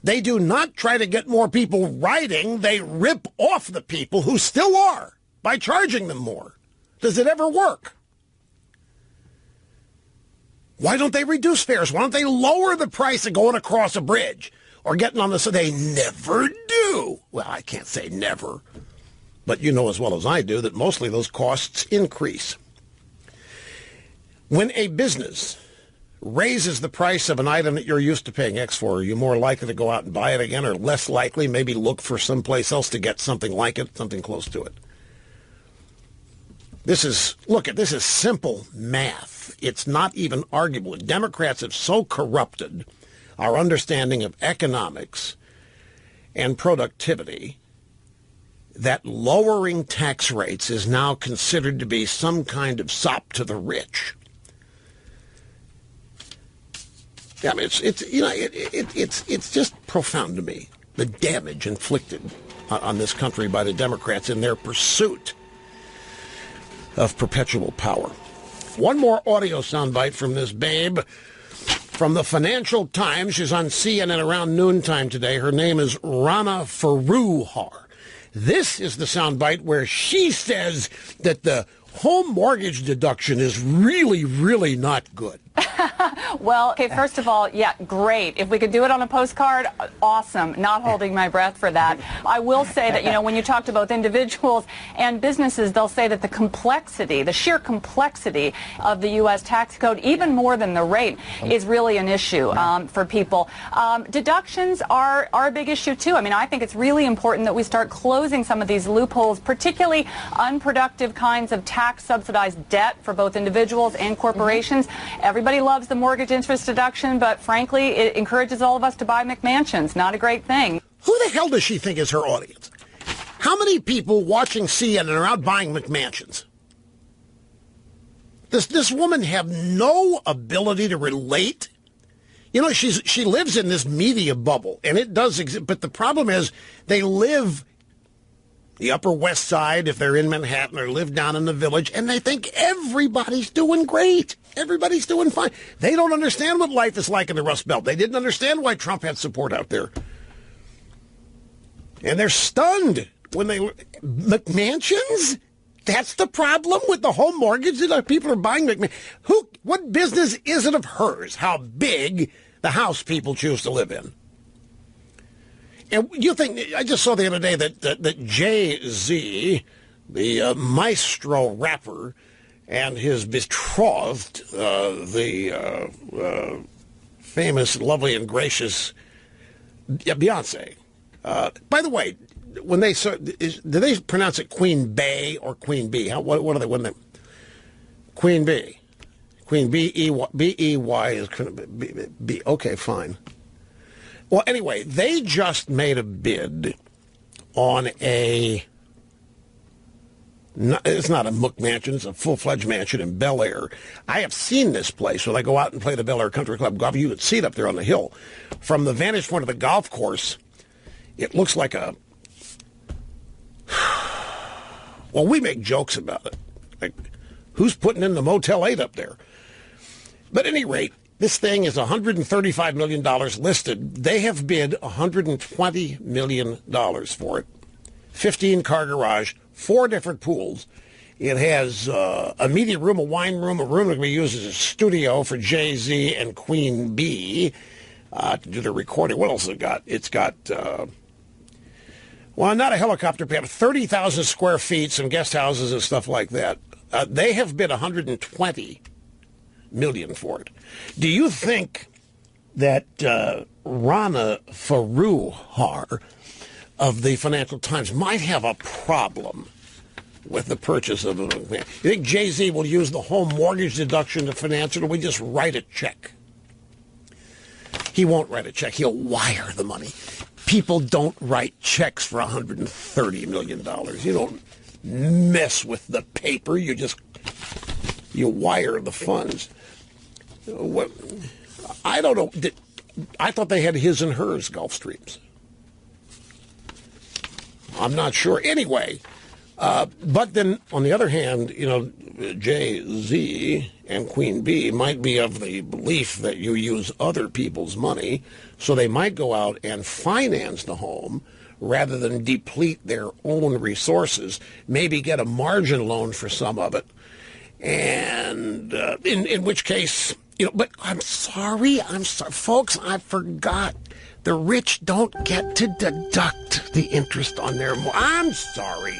They do not try to get more people riding. They rip off the people who still are by charging them more. Does it ever work? Why don't they reduce fares? Why don't they lower the price of going across a bridge or getting on the... So they never do. Well, I can't say never. But you know as well as I do that mostly those costs increase. When a business raises the price of an item that you're used to paying X for, are you more likely to go out and buy it again, or less likely maybe look for someplace else to get something like it, something close to it? This is simple math. It's not even arguable. Democrats have so corrupted our understanding of economics and productivity that lowering tax rates is now considered to be some kind of sop to the rich. I mean, it's just profound to me, the damage inflicted on this country by the Democrats in their pursuit of perpetual power. One more audio soundbite from this babe from the Financial Times. She's on CNN around noontime today. Her name is Rana Foroohar. This is the soundbite where she says that the home mortgage deduction is really, really not good. Well, okay, first of all, yeah, great. If we could do it on a postcard, awesome. Not holding my breath for that. I will say that, when you talk to both individuals and businesses, they'll say that the complexity, the sheer complexity of the U.S. tax code, even more than the rate, is really an issue for people. Deductions are a big issue, too. I mean, I think it's really important that we start closing some of these loopholes, particularly unproductive kinds of tax-subsidized debt for both individuals and corporations. Everybody loves the mortgage interest deduction, but frankly, it encourages all of us to buy McMansions. Not a great thing. Who the hell does she think is her audience? How many people watching CNN are out buying McMansions? This woman have no ability to relate. You know, she lives in this media bubble, and it does exist. But the problem is they live the Upper West Side, if they're in Manhattan, or live down in the Village, and they think everybody's doing great. Everybody's doing fine. They don't understand what life is like in the Rust Belt. They didn't understand why Trump had support out there. And they're stunned when they... McMansions? That's the problem with the home mortgage that people are buying. What business is it of hers how big the house people choose to live in? And you think, I just saw the other day that Jay-Z, the maestro rapper, and his betrothed, the famous, lovely, and gracious Beyonce. By the way, when they do they pronounce it Queen Bey or Queen Bee? What are they? When they Queen Bee, Queen B-E-Y is B. Okay, fine. Well, anyway, they just made a bid on it's not a McMansion, it's a full-fledged mansion in Bel Air. I have seen this place when I go out and play the Bel Air Country Club golf. You could see it up there on the hill. From the vantage point of the golf course, it looks like well, we make jokes about it. Like, who's putting in the Motel 8 up there? But at any rate, this thing is $135 million listed. They have bid $120 million for it. 15-car garage, 4 different pools. It has a media room, a wine room, a room that can be used as a studio for Jay-Z and Queen Bee to do the recording. What else has it got? It's got, well, not a helicopter pad, 30,000 square feet, some guest houses and stuff like that. They have bid $120 million for it. Do you think that Rana Foroohar of the Financial Times might have a problem with the purchase of it? You think Jay-Z will use the home mortgage deduction to finance it, or will we just write a check? He won't write a check. He'll wire the money. People don't write checks for $130 million. You don't mess with the paper. You wire the funds. What? I don't know. I thought they had his and hers Gulfstreams. I'm not sure. Anyway, but then on the other hand, you know, Jay-Z and Queen Bee might be of the belief that you use other people's money, so they might go out and finance the home rather than deplete their own resources, maybe get a margin loan for some of it. And in which case, you know, but I'm sorry, folks, I forgot. The rich don't get to deduct the interest on their I'm sorry.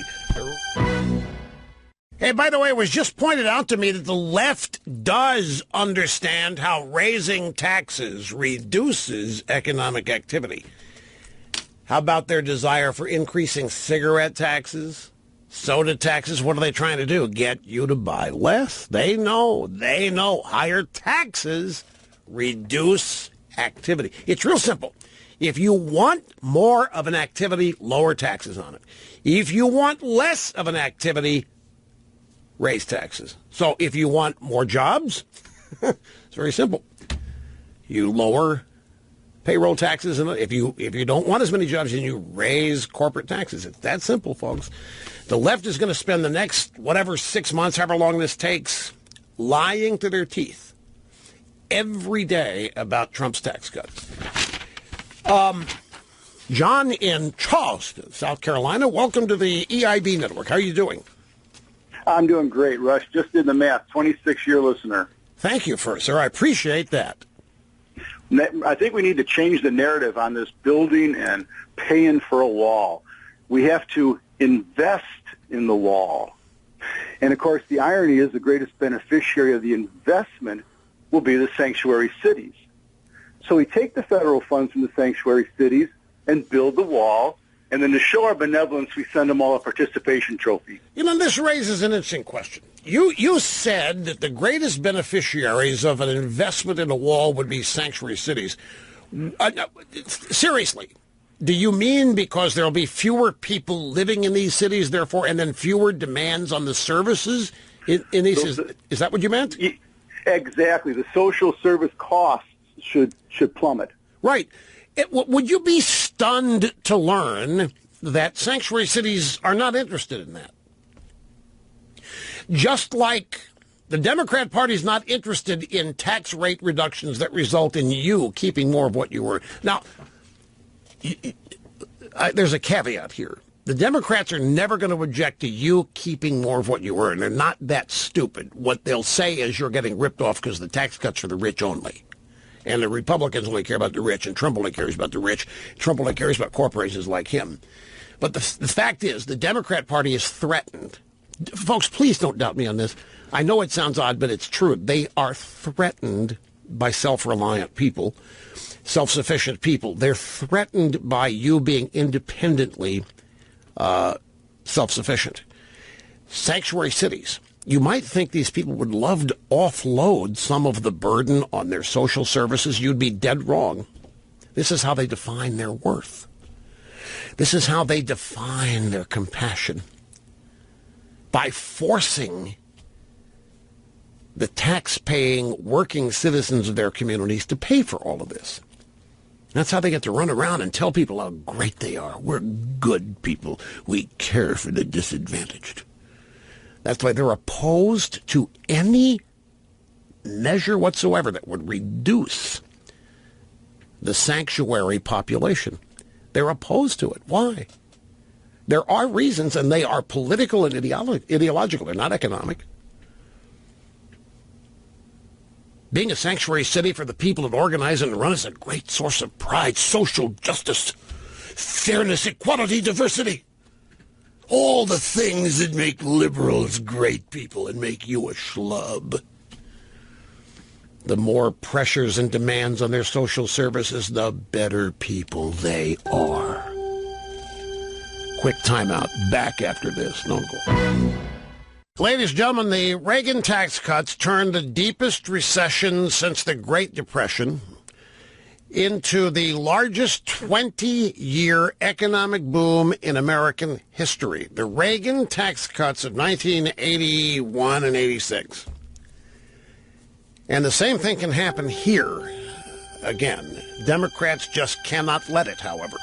Hey, by the way, it was just pointed out to me that the left does understand how raising taxes reduces economic activity. How about their desire for increasing cigarette taxes? Soda taxes, what are they trying to do? Get you to buy less? They know. Higher taxes reduce activity. It's real simple. If you want more of an activity, lower taxes on it. If you want less of an activity, raise taxes. So if you want more jobs, it's very simple. You lower payroll taxes, and if you don't want as many jobs, then you raise corporate taxes. It's that simple, folks. The left is going to spend the next, 6 months, however long this takes, lying to their teeth every day about Trump's tax cuts. John in Charleston, South Carolina, welcome to the EIB Network. How are you doing? I'm doing great, Rush. Just did the math, 26-year listener. Thank you, sir. I appreciate that. I think we need to change the narrative on this building and paying for a wall. We have to invest in the wall. And, of course, the irony is the greatest beneficiary of the investment will be the sanctuary cities. So we take the federal funds from the sanctuary cities and build the wall, and then to show our benevolence, we send them all a participation trophy. You know, this raises an interesting question. You said that the greatest beneficiaries of an investment in a wall would be sanctuary cities. Seriously, do you mean because there'll be fewer people living in these cities, therefore, and then fewer demands on the services Is that what you meant? Exactly. The social service costs should plummet. Right. Would you be stunned to learn that sanctuary cities are not interested in that? Just like the Democrat Party is not interested in tax rate reductions that result in you keeping more of what you were. Now, there's a caveat here. The Democrats are never going to object to you keeping more of what you earn. They're not that stupid. What they'll say is you're getting ripped off because the tax cuts for the rich only. And the Republicans only care about the rich, and Trump only cares about the rich. Trump only cares about corporations like him. But the fact is, the Democrat Party is threatened. Folks, please don't doubt me on this. I know it sounds odd, but it's true. They are threatened by self-reliant people, self-sufficient people. They're threatened by you being independently self-sufficient. Sanctuary cities. You might think these people would love to offload some of the burden on their social services. You'd be dead wrong. This is how they define their worth. This is how they define their compassion. By forcing the tax-paying working citizens of their communities to pay for all of this. That's how they get to run around and tell people how great they are. We're good people. We care for the disadvantaged. That's why they're opposed to any measure whatsoever that would reduce the sanctuary population. They're opposed to it. Why? There are reasons, and they are political and ideological. They're not economic. Being a sanctuary city for the people that organize and run is a great source of pride, social justice, fairness, equality, diversity. All the things that make liberals great people and make you a schlub. The more pressures and demands on their social services, the better people they are. Quick timeout. Back after this. Don't go. Ladies and gentlemen, the Reagan tax cuts turned the deepest recession since the Great Depression into the largest 20-year economic boom in American history. The Reagan tax cuts of 1981 and 86. And the same thing can happen here. Again, Democrats just cannot let it, however.